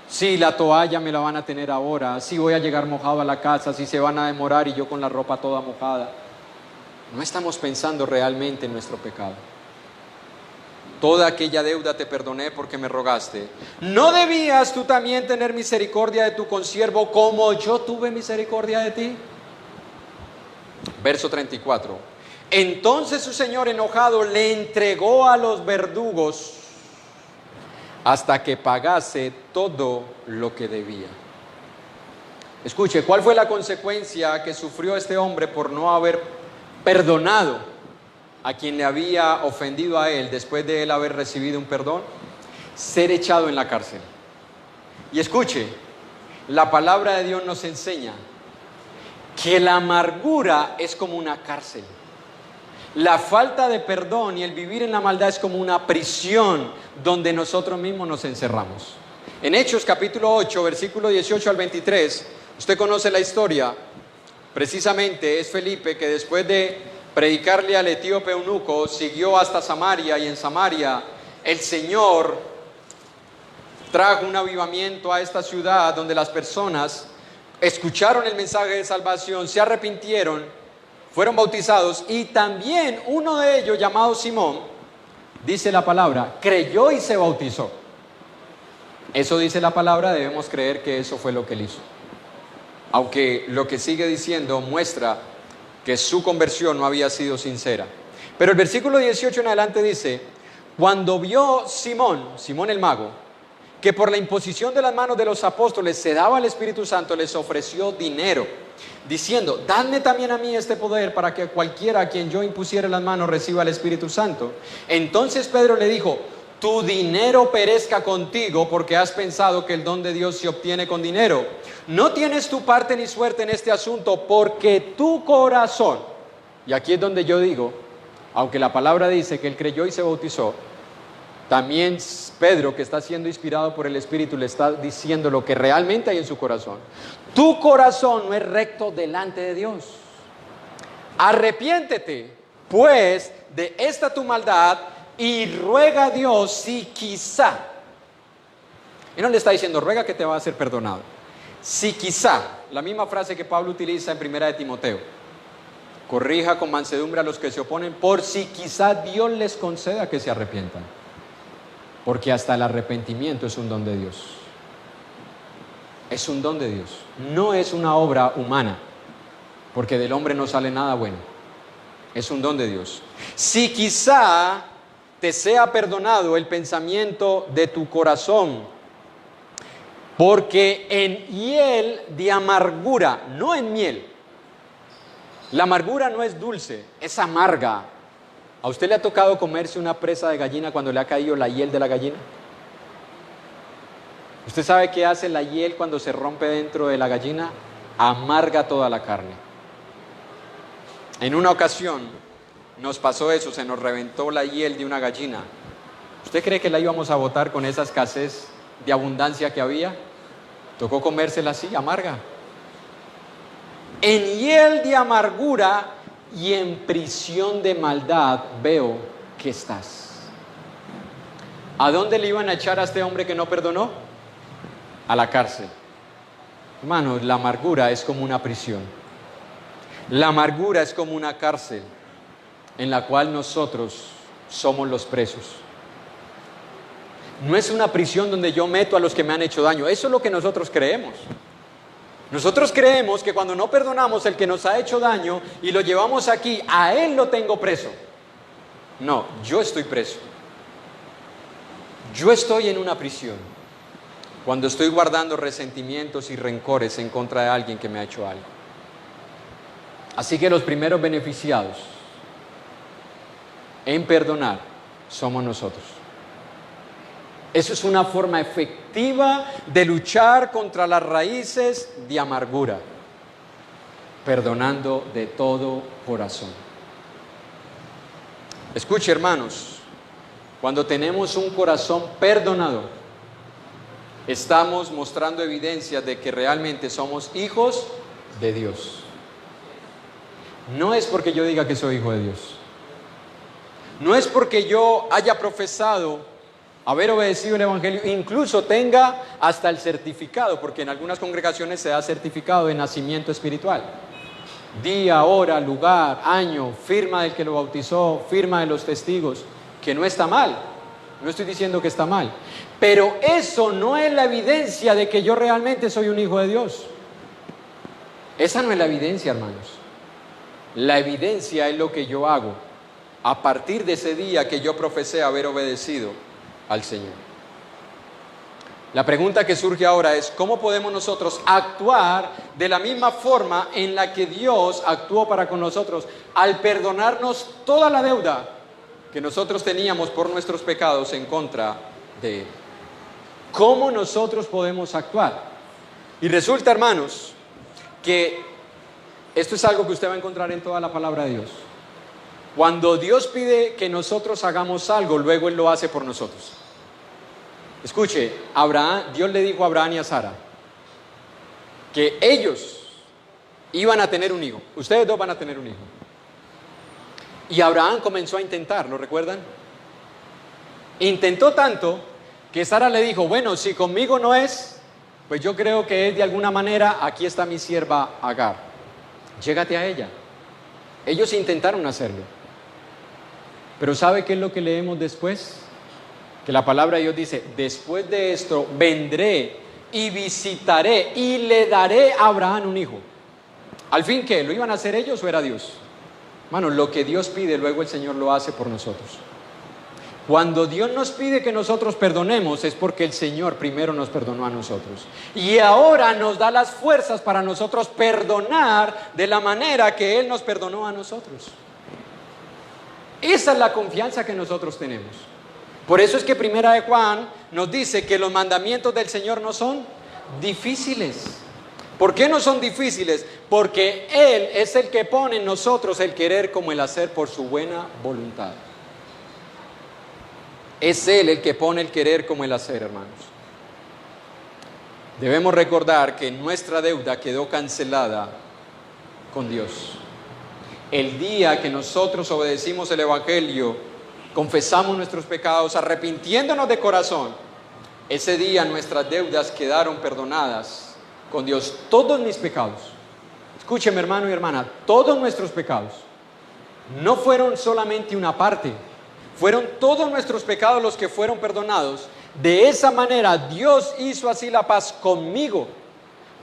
Si la toalla me la van a tener ahora, si voy a llegar mojado a la casa, si se van a demorar y yo con la ropa toda mojada. No estamos pensando realmente en nuestro pecado. Toda aquella deuda te perdoné porque me rogaste. ¿No debías tú también tener misericordia de tu consiervo como yo tuve misericordia de ti? Verso 34. Entonces su señor enojado le entregó a los verdugos hasta que pagase todo lo que debía. Escuche, ¿cuál fue la consecuencia que sufrió este hombre por no haber perdonado a quien le había ofendido a él después de él haber recibido un perdón? Ser echado en la cárcel. Y escuche, la palabra de Dios nos enseña que la amargura es como una cárcel. La falta de perdón y el vivir en la maldad es como una prisión donde nosotros mismos nos encerramos. En Hechos capítulo 8, versículo 18 al 23, usted conoce la historia. Precisamente es Felipe que después de predicarle al etíope eunuco siguió hasta Samaria, y en Samaria el Señor trajo un avivamiento a esta ciudad donde las personas escucharon el mensaje de salvación, se arrepintieron, fueron bautizados, y también uno de ellos, llamado Simón, dice la palabra, creyó y se bautizó. Eso dice la palabra, debemos creer que eso fue lo que él hizo. Aunque lo que sigue diciendo muestra que su conversión no había sido sincera. Pero el versículo 18 en adelante dice, cuando vio Simón el mago, que por la imposición de las manos de los apóstoles se daba al Espíritu Santo, les ofreció dinero, diciendo: dadme también a mí este poder para que cualquiera a quien yo impusiere las manos reciba el Espíritu Santo. Entonces Pedro le dijo: tu dinero perezca contigo, porque has pensado que el don de Dios se obtiene con dinero. No tienes tu parte ni suerte en este asunto, porque tu corazón, y aquí es donde yo digo, aunque la palabra dice que él creyó y se bautizó, también Pedro, que está siendo inspirado por el Espíritu, le está diciendo lo que realmente hay en su corazón. Tu corazón no es recto delante de Dios. Arrepiéntete, pues, de esta tu maldad y ruega a Dios si quizá, y no le está diciendo ruega que te va a ser perdonado, si quizá, la misma frase que Pablo utiliza en 1 de Timoteo, corrija con mansedumbre a los que se oponen, por si quizá Dios les conceda que se arrepientan, porque hasta el arrepentimiento es un don de Dios. Es un don de Dios, no es una obra humana, porque del hombre no sale nada bueno. Es un don de Dios. Si quizá te sea perdonado el pensamiento de tu corazón, porque en hiel de amargura, no en miel. La amargura no es dulce, es amarga. ¿A usted le ha tocado comerse una presa de gallina cuando le ha caído la hiel de la gallina? ¿Usted sabe qué hace la hiel cuando se rompe dentro de la gallina? Amarga toda la carne. En una ocasión nos pasó eso, se nos reventó la hiel de una gallina. ¿Usted cree que la íbamos a botar con esa escasez de abundancia que había? Tocó comérsela así, amarga. En hiel de amargura y en prisión de maldad veo que estás. ¿A dónde le iban a echar a este hombre que no perdonó? A la cárcel. Hermanos, la amargura es como una prisión. La amargura es como una cárcel en la cual nosotros somos los presos. No es una prisión donde yo meto a los que me han hecho daño. Eso es lo que nosotros creemos. Nosotros creemos que cuando no perdonamos al que nos ha hecho daño y lo llevamos aquí, a él lo tengo preso. No, yo estoy preso. Yo estoy en una prisión cuando estoy guardando resentimientos y rencores en contra de alguien que me ha hecho algo. Así que los primeros beneficiados en perdonar somos nosotros. Eso es una forma efectiva de luchar contra las raíces de amargura, perdonando de todo corazón. Escuche, hermanos, cuando tenemos un corazón perdonador, estamos mostrando evidencia de que realmente somos hijos de Dios. No es porque yo diga que soy hijo de Dios. No es porque yo haya profesado haber obedecido el Evangelio, incluso tenga hasta el certificado, porque en algunas congregaciones se da certificado de nacimiento espiritual. Día, hora, lugar, año, firma del que lo bautizó, firma de los testigos, que no está mal. No estoy diciendo que está mal. Pero eso no es la evidencia de que yo realmente soy un hijo de Dios. Esa no es la evidencia, hermanos. La evidencia es lo que yo hago a partir de ese día que yo profesé haber obedecido al Señor. La pregunta que surge ahora es: ¿cómo podemos nosotros actuar de la misma forma en la que Dios actuó para con nosotros al perdonarnos toda la deuda que nosotros teníamos por nuestros pecados en contra de Él? ¿Cómo nosotros podemos actuar? Y resulta, hermanos, que esto es algo que usted va a encontrar en toda la palabra de Dios. Cuando Dios pide que nosotros hagamos algo, luego Él lo hace por nosotros. Escuche, Dios le dijo a Abraham y a Sara que ellos iban a tener un hijo. Ustedes dos van a tener un hijo. Y Abraham comenzó a intentar, ¿lo recuerdan? Intentó tanto que Sara le dijo: bueno, si conmigo no es, pues yo creo que es de alguna manera, aquí está mi sierva Agar. Llégate a ella. Ellos intentaron hacerlo. Pero ¿sabe qué es lo que leemos después? Que la palabra de Dios dice: después de esto vendré y visitaré y le daré a Abraham un hijo. ¿Al fin qué? ¿Lo iban a hacer ellos o era Dios? Hermano, lo que Dios pide, luego el Señor lo hace por nosotros. Cuando Dios nos pide que nosotros perdonemos es porque el Señor primero nos perdonó a nosotros. Y ahora nos da las fuerzas para nosotros perdonar de la manera que Él nos perdonó a nosotros. Esa es la confianza que nosotros tenemos. Por eso es que Primera de Juan nos dice que los mandamientos del Señor no son difíciles. ¿Por qué no son difíciles? Porque Él es el que pone en nosotros el querer como el hacer por su buena voluntad. Es Él el que pone el querer como el hacer, hermanos. Debemos recordar que nuestra deuda quedó cancelada con Dios. El día que nosotros obedecimos el Evangelio, confesamos nuestros pecados, arrepintiéndonos de corazón, ese día nuestras deudas quedaron perdonadas con Dios. Todos mis pecados, escúcheme hermano y hermana, todos nuestros pecados no fueron solamente una parte, fueron todos nuestros pecados los que fueron perdonados. De esa manera Dios hizo así la paz conmigo,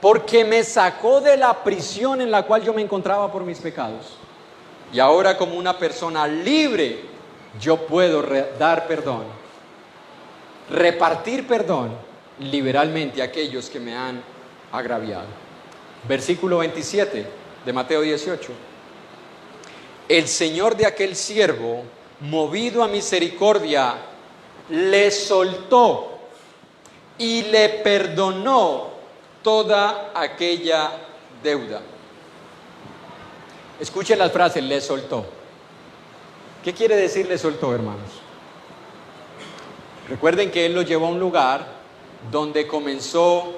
porque me sacó de la prisión en la cual yo me encontraba por mis pecados. Y ahora, como una persona libre, yo puedo dar perdón, repartir perdón liberalmente a aquellos que me han agraviado. Versículo 27 de Mateo 18. El Señor de aquel siervo, movido a misericordia, le soltó y le perdonó toda aquella deuda. Escuchen las frases, le soltó. ¿Qué quiere decir le soltó, hermanos? Recuerden que Él lo llevó a un lugar donde comenzó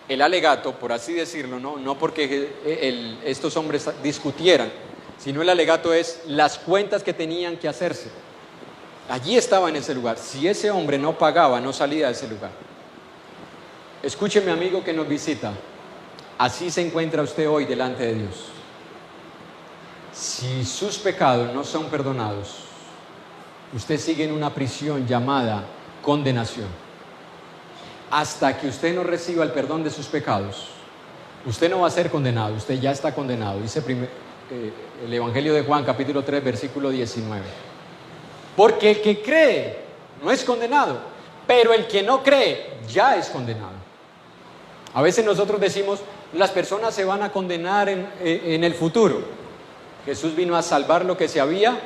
el alegato, por así decirlo, no porque estos hombres discutieran, sino el alegato es las cuentas que tenían que hacerse. Allí estaba en ese lugar. Si ese hombre no pagaba, no salía de ese lugar. Escúcheme, amigo que nos visita, así se encuentra usted hoy delante de Dios. Si sus pecados no son perdonados, usted sigue en una prisión llamada condenación. Hasta que usted no reciba el perdón de sus pecados, usted no va a ser condenado, usted ya está condenado. Dice el Evangelio de Juan, capítulo 3, versículo 19. Porque el que cree no es condenado, pero el que no cree ya es condenado. A veces nosotros decimos, las personas se van a condenar en el futuro. Jesús vino a salvar lo que se había.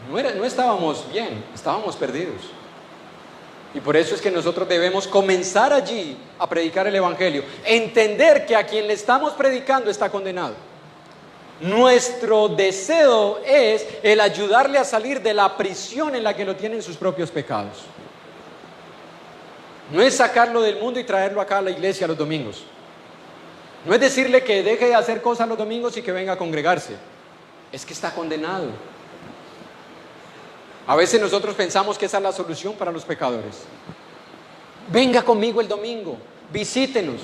No estábamos bien, estábamos perdidos. Y por eso es que nosotros debemos comenzar allí a predicar el Evangelio. Entender que a quien le estamos predicando está condenado. Nuestro deseo es el ayudarle a salir de la prisión en la que lo tienen sus propios pecados. No es sacarlo del mundo y traerlo acá a la iglesia los domingos. No es decirle que deje de hacer cosas los domingos y que venga a congregarse. Es que está condenado. A veces nosotros pensamos que esa es la solución para los pecadores. Venga conmigo el domingo, visítenos.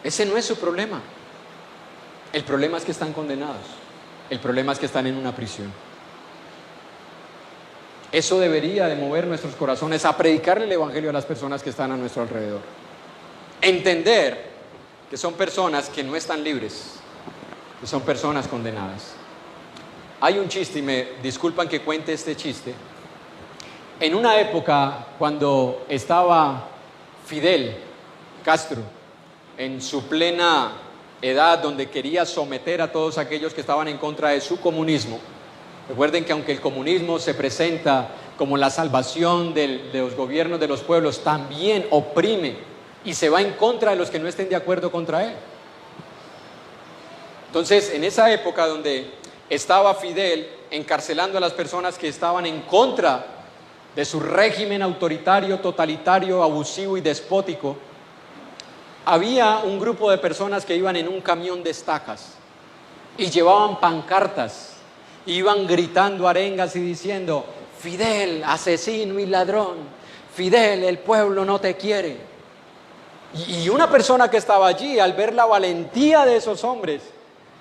Ese no es su problema. El problema es que están condenados. El problema es que están en una prisión. Eso debería de mover nuestros corazones a predicarle el Evangelio a las personas que están a nuestro alrededor. Entender que son personas que no están libres, que son personas condenadas. Hay un chiste, y me disculpan que cuente este chiste. En una época cuando estaba Fidel Castro en su plena edad, donde quería someter a todos aquellos que estaban en contra de su comunismo. Recuerden que aunque el comunismo se presenta como la salvación de los gobiernos de los pueblos, también oprime y se va en contra de los que no estén de acuerdo contra él. Entonces, en esa época donde estaba Fidel encarcelando a las personas que estaban en contra de su régimen autoritario, totalitario, abusivo y despótico, había un grupo de personas que iban en un camión de estacas y llevaban pancartas, iban gritando arengas y diciendo: Fidel, asesino y ladrón, Fidel, el pueblo no te quiere. Y una persona que estaba allí, al ver la valentía de esos hombres,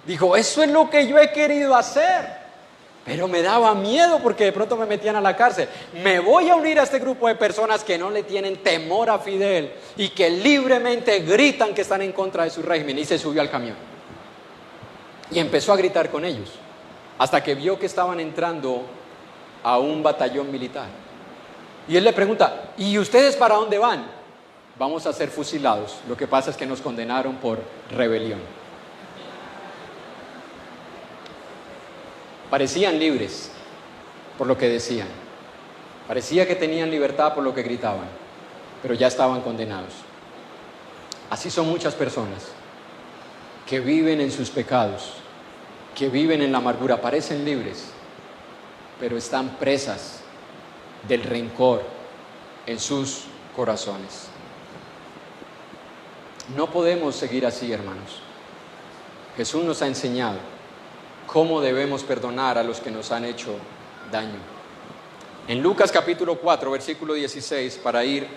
dijo: eso es lo que yo he querido hacer, pero me daba miedo porque de pronto me metían a la cárcel. Me voy a unir a este grupo de personas que no le tienen temor a Fidel y que libremente gritan que están en contra de su régimen. Y se subió al camión y empezó a gritar con ellos hasta que vio que estaban entrando a un batallón militar. Y él le pregunta, ¿y ustedes para dónde van? Vamos a ser fusilados. Lo que pasa es que nos condenaron por rebelión. Parecían libres por lo que decían. Parecía que tenían libertad por lo que gritaban, pero ya estaban condenados. Así son muchas personas que viven en sus pecados, que viven en la amargura, parecen libres, pero están presas del rencor en sus corazones. No podemos seguir así, hermanos. Jesús nos ha enseñado cómo debemos perdonar a los que nos han hecho daño. En Lucas capítulo 4, versículo 16, para ir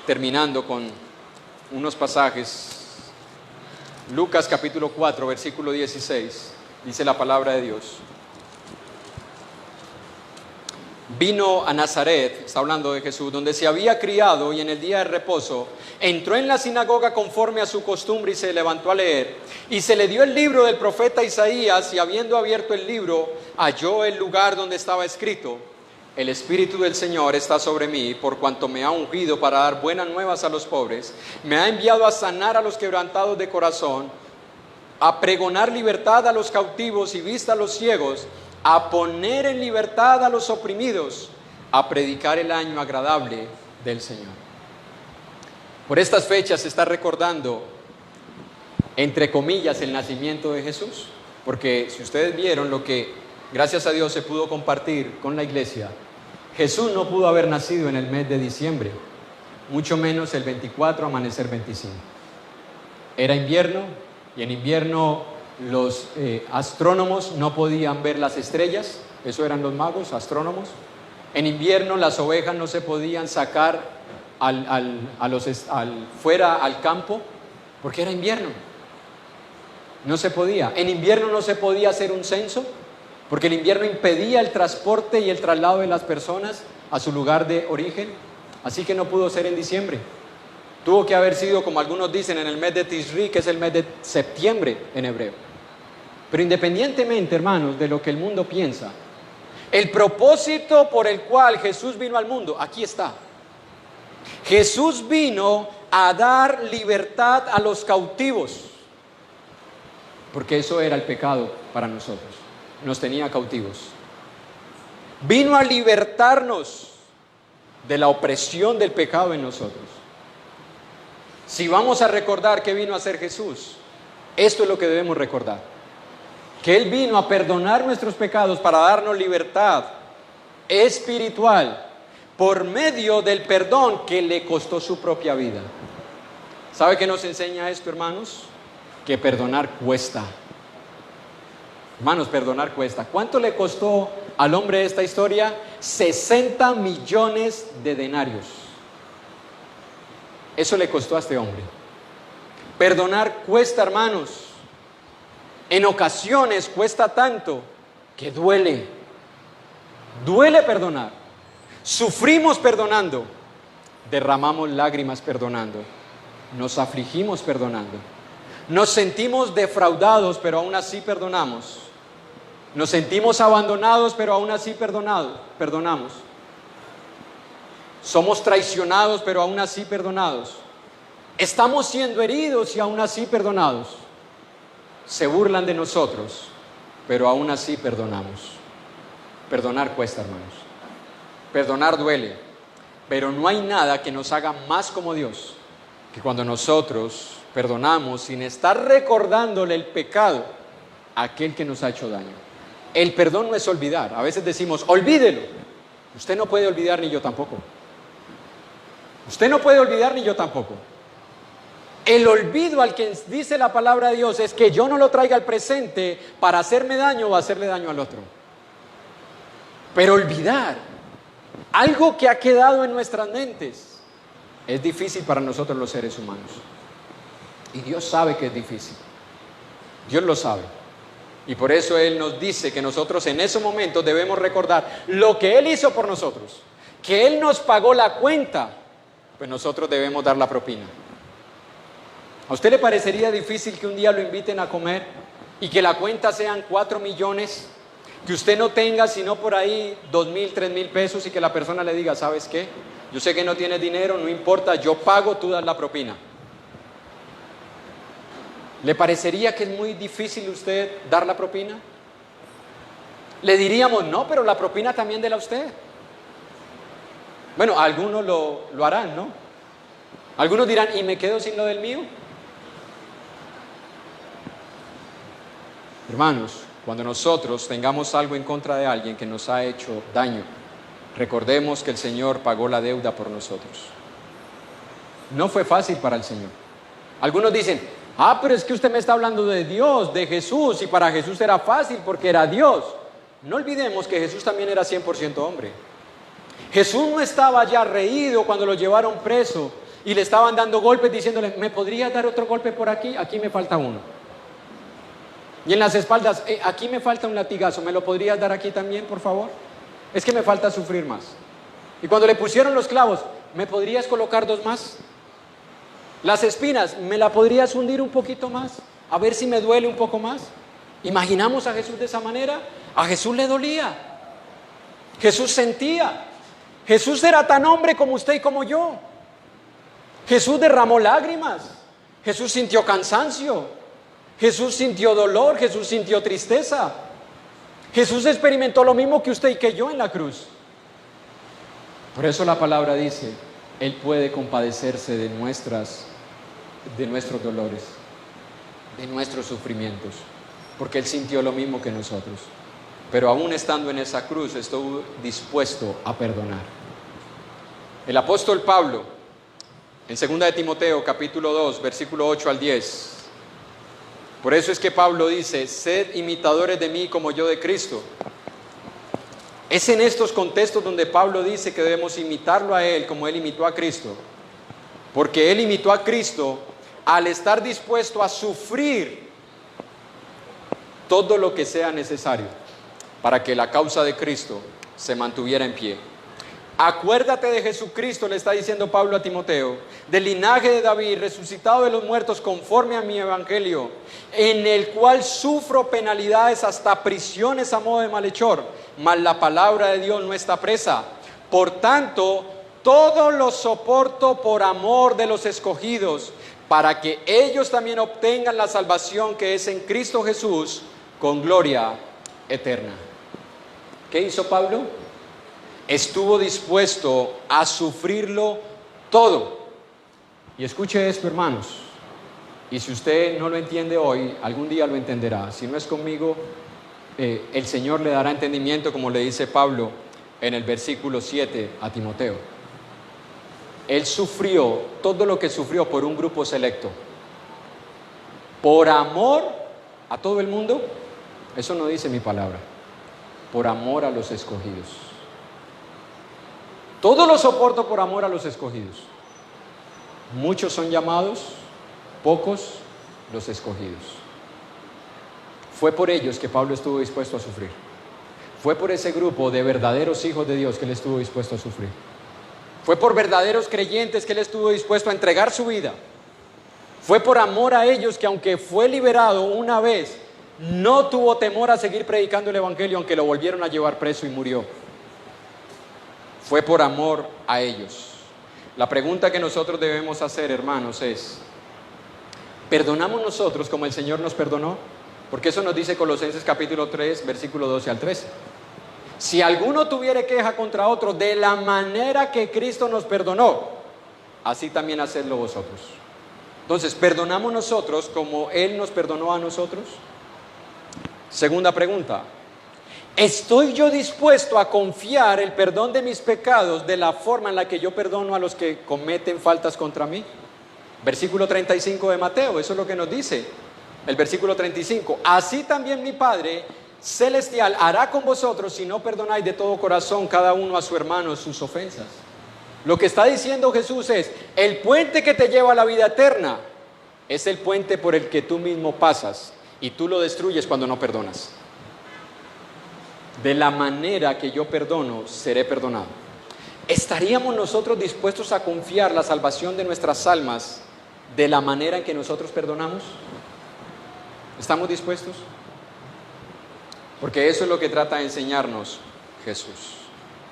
terminando con unos pasajes. Lucas capítulo 4, versículo 16, dice la palabra de Dios. Vino a Nazaret, está hablando de Jesús, donde se había criado, y en el día de reposo entró en la sinagoga conforme a su costumbre y se levantó a leer. Y se le dio el libro del profeta Isaías, y habiendo abierto el libro, halló el lugar donde estaba escrito: el Espíritu del Señor está sobre mí, por cuanto me ha ungido para dar buenas nuevas a los pobres, me ha enviado a sanar a los quebrantados de corazón, a pregonar libertad a los cautivos y vista a los ciegos, a poner en libertad a los oprimidos, a predicar el año agradable del Señor. Por estas fechas se está recordando, entre comillas, el nacimiento de Jesús, porque si ustedes vieron lo que, gracias a Dios, se pudo compartir con la iglesia, Jesús no pudo haber nacido en el mes de diciembre, mucho menos el 24, amanecer 25. Era invierno, y en invierno los astrónomos no podían ver las estrellas, eso eran los magos, astrónomos. En invierno las ovejas no se podían sacar fuera al campo, porque era invierno. No se podía. En invierno no se podía hacer un censo, porque el invierno impedía el transporte y el traslado de las personas a su lugar de origen. Así que no pudo ser en diciembre. Tuvo que haber sido, como algunos dicen, en el mes de Tishri, que es el mes de septiembre en hebreo. Pero independientemente, hermanos, de lo que el mundo piensa, el propósito por el cual Jesús vino al mundo, aquí está. Jesús vino a dar libertad a los cautivos, porque eso era el pecado para nosotros, nos tenía cautivos. Vino a libertarnos de la opresión del pecado en nosotros. Si vamos a recordar qué vino a hacer Jesús, esto es lo que debemos recordar: que Él vino a perdonar nuestros pecados para darnos libertad espiritual por medio del perdón que le costó su propia vida. ¿Sabe qué nos enseña esto, hermanos? Que perdonar cuesta. Hermanos, perdonar cuesta. ¿Cuánto le costó al hombre de esta historia? 60 millones de denarios. Eso le costó a este hombre. Perdonar cuesta, hermanos. En ocasiones cuesta tanto que duele. Duele perdonar. Sufrimos perdonando. Derramamos lágrimas perdonando. Nos afligimos perdonando. Nos sentimos defraudados, pero aún así perdonamos. Nos sentimos abandonados, pero aún así perdonamos. Somos traicionados, pero aún así perdonados. Estamos siendo heridos y aún así perdonados. Se burlan de nosotros, pero aún así perdonamos. Perdonar cuesta, hermanos. Perdonar duele, pero no hay nada que nos haga más como Dios que cuando nosotros perdonamos sin estar recordándole el pecado a aquel que nos ha hecho daño. El perdón no es olvidar. A veces decimos, olvídelo. Usted no puede olvidar, ni yo tampoco. Usted no puede olvidar, ni yo tampoco. El olvido al que dice la palabra de Dios es que yo no lo traiga al presente para hacerme daño o hacerle daño al otro. Pero olvidar algo que ha quedado en nuestras mentes es difícil para nosotros los seres humanos. Y Dios sabe que es difícil. Dios lo sabe. Y por eso Él nos dice que nosotros en esos momentos debemos recordar lo que Él hizo por nosotros. Que Él nos pagó la cuenta, pues nosotros debemos dar la propina. ¿A usted le parecería difícil que un día lo inviten a comer y que la cuenta sean 4 millones Que usted no tenga sino por ahí 2,000, 3,000 pesos y que la persona le diga, ¿sabes qué? Yo sé que no tienes dinero, no importa, yo pago, tú das la propina. ¿Le parecería que es muy difícil usted dar la propina? Le diríamos, no, pero la propina también de la usted. Bueno, algunos lo harán, ¿no? Algunos dirán, ¿y me quedo sin lo del mío? Hermanos, cuando nosotros tengamos algo en contra de alguien que nos ha hecho daño, recordemos que el Señor pagó la deuda por nosotros. No fue fácil para el Señor. Algunos dicen, pero es que usted me está hablando de Dios, de Jesús, y para Jesús era fácil porque era Dios. No olvidemos que Jesús también era 100% hombre. Jesús no estaba ya reído cuando lo llevaron preso y le estaban dando golpes diciéndole, ¿me podrías dar otro golpe por aquí? Aquí me falta uno. Y en las espaldas, aquí me falta un latigazo, ¿me lo podrías dar aquí también, por favor? Es que me falta sufrir más. Y cuando le pusieron los clavos, ¿me podrías colocar 2 más? Las espinas, ¿me la podrías hundir un poquito más? A ver si me duele un poco más. ¿Imaginamos a Jesús de esa manera? A Jesús le dolía. Jesús sentía. Jesús era tan hombre como usted y como yo. Jesús derramó lágrimas. Jesús sintió cansancio. Jesús sintió dolor, Jesús sintió tristeza. Jesús experimentó lo mismo que usted y que yo en la cruz. Por eso la palabra dice, Él puede compadecerse de nuestros dolores, de nuestros sufrimientos, porque Él sintió lo mismo que nosotros. Pero aún estando en esa cruz, estuvo dispuesto a perdonar. El apóstol Pablo, en 2 de Timoteo, capítulo 2, versículo 8 al 10, por eso es que Pablo dice, sed imitadores de mí como yo de Cristo. Es en estos contextos donde Pablo dice que debemos imitarlo a Él como Él imitó a Cristo. Porque Él imitó a Cristo al estar dispuesto a sufrir todo lo que sea necesario para que la causa de Cristo se mantuviera en pie. Acuérdate de Jesucristo, le está diciendo Pablo a Timoteo, del linaje de David, resucitado de los muertos conforme a mi evangelio, en el cual sufro penalidades hasta prisiones a modo de malhechor, mas la palabra de Dios no está presa. Por tanto, todo lo soporto por amor de los escogidos, para que ellos también obtengan la salvación que es en Cristo Jesús, con gloria eterna. ¿Qué hizo Pablo? Estuvo dispuesto a sufrirlo todo. Y escuche esto, hermanos, y si usted no lo entiende hoy, algún día lo entenderá. Si no es conmigo, el Señor le dará entendimiento, como le dice Pablo en el versículo 7 a Timoteo. Él sufrió todo lo que sufrió por un grupo selecto. Por amor a todo el mundo, eso no dice mi palabra, por amor a los escogidos. Todo lo soporto por amor a los escogidos. Muchos son llamados, pocos los escogidos. Fue por ellos que Pablo estuvo dispuesto a sufrir. Fue por ese grupo de verdaderos hijos de Dios que él estuvo dispuesto a sufrir. Fue por verdaderos creyentes que él estuvo dispuesto a entregar su vida. Fue por amor a ellos que, aunque fue liberado una vez, no tuvo temor a seguir predicando el evangelio, aunque lo volvieron a llevar preso y murió. Fue por amor a ellos. La pregunta que nosotros debemos hacer, hermanos, es: ¿perdonamos nosotros como el Señor nos perdonó? Porque eso nos dice Colosenses capítulo 3, versículo 12 al 13. Si alguno tuviere queja contra otro, de la manera que Cristo nos perdonó, así también hacedlo vosotros. Entonces, ¿perdonamos nosotros como Él nos perdonó a nosotros? Segunda pregunta: ¿estoy yo dispuesto a confiar el perdón de mis pecados de la forma en la que yo perdono a los que cometen faltas contra mí? Versículo 35 de Mateo, eso es lo que nos dice el versículo 35. Así también mi Padre Celestial hará con vosotros si no perdonáis de todo corazón cada uno a su hermano sus ofensas. Lo que está diciendo Jesús es: el puente que te lleva a la vida eterna es el puente por el que tú mismo pasas y tú lo destruyes cuando no perdonas. De la manera que yo perdono, seré perdonado. ¿Estaríamos nosotros dispuestos a confiar la salvación de nuestras almas de la manera en que nosotros perdonamos? ¿Estamos dispuestos? Porque eso es lo que trata de enseñarnos Jesús.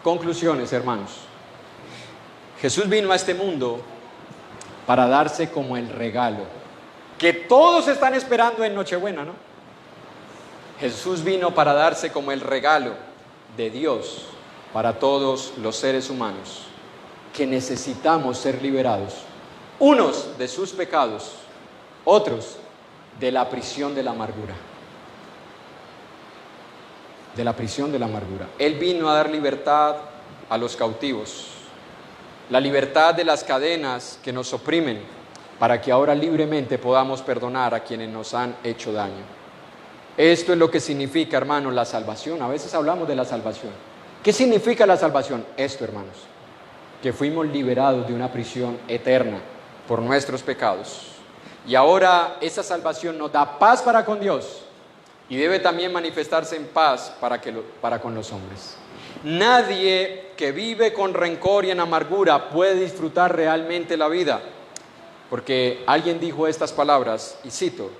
Conclusiones, hermanos. Jesús vino a este mundo para darse como el regalo que todos están esperando en Nochebuena, ¿no? Jesús vino para darse como el regalo de Dios para todos los seres humanos que necesitamos ser liberados, unos de sus pecados, otros de la prisión de la amargura. De la prisión de la amargura. Él vino a dar libertad a los cautivos, la libertad de las cadenas que nos oprimen, para que ahora libremente podamos perdonar a quienes nos han hecho daño. Esto es lo que significa, hermanos, la salvación. A veces hablamos de la salvación. ¿Qué significa la salvación? Esto, hermanos, que fuimos liberados de una prisión eterna por nuestros pecados. Y ahora esa salvación nos da paz para con Dios y debe también manifestarse en paz para con los hombres. Nadie que vive con rencor y en amargura puede disfrutar realmente la vida, porque alguien dijo estas palabras, y cito: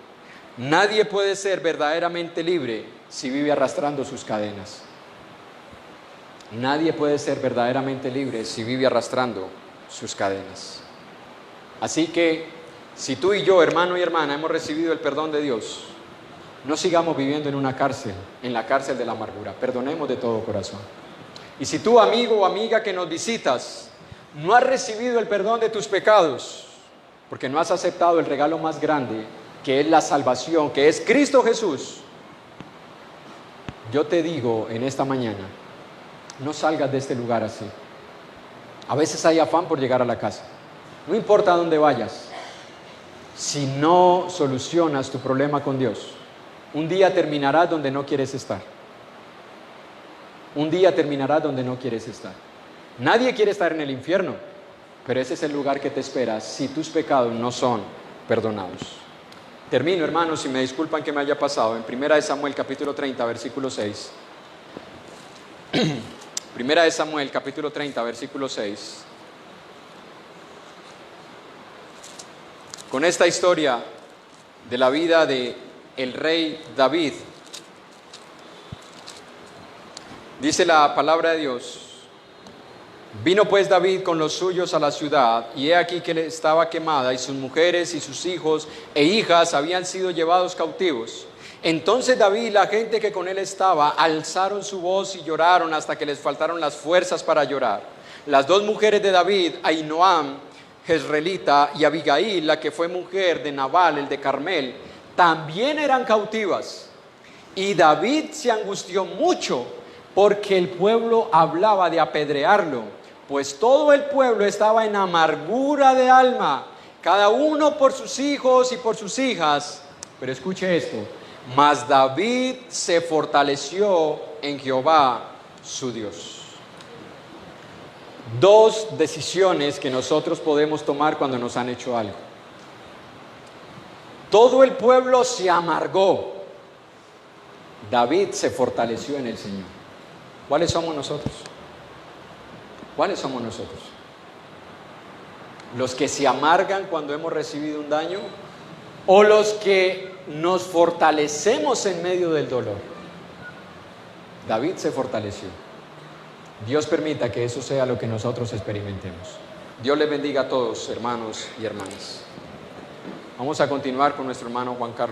nadie puede ser verdaderamente libre si vive arrastrando sus cadenas. Nadie puede ser verdaderamente libre si vive arrastrando sus cadenas. Así que, si tú y yo, hermano y hermana, hemos recibido el perdón de Dios, no sigamos viviendo en una cárcel, en la cárcel de la amargura. Perdonemos de todo corazón. Y si tú, amigo o amiga que nos visitas, no has recibido el perdón de tus pecados, porque no has aceptado el regalo más grande, que es la salvación, que es Cristo Jesús, yo te digo en esta mañana, no salgas de este lugar así. A veces hay afán por llegar a la casa. No importa dónde vayas, si no solucionas tu problema con Dios, un día terminarás donde no quieres estar. Un día terminarás donde no quieres estar. Nadie quiere estar en el infierno, pero ese es el lugar que te espera si tus pecados no son perdonados. Termino, hermanos, y me disculpan que me haya pasado, en 1 Samuel capítulo 30, versículo 6. 1 Samuel capítulo 30, versículo 6. Con esta historia de la vida de el rey David, dice la palabra de Dios: vino pues David con los suyos a la ciudad, y he aquí que estaba quemada, y sus mujeres y sus hijos e hijas habían sido llevados cautivos. Entonces David y la gente que con él estaba alzaron su voz y lloraron hasta que les faltaron las fuerzas para llorar. Las dos mujeres de David, Ahinoam, jezreelita, y Abigail, la que fue mujer de Nabal, el de Carmel, también eran cautivas. Y David se angustió mucho porque el pueblo hablaba de apedrearlo, pues todo el pueblo estaba en amargura de alma, cada uno por sus hijos y por sus hijas. Pero escuche esto: mas David se fortaleció en Jehová su Dios. Dos decisiones que nosotros podemos tomar cuando nos han hecho algo. Todo el pueblo se amargó. David se fortaleció en el Señor. ¿Cuáles somos nosotros? ¿Cuáles somos nosotros? ¿Los que se amargan cuando hemos recibido un daño? ¿O los que nos fortalecemos en medio del dolor? David se fortaleció. Dios permita que eso sea lo que nosotros experimentemos. Dios les bendiga a todos, hermanos y hermanas. Vamos a continuar con nuestro hermano Juan Carlos.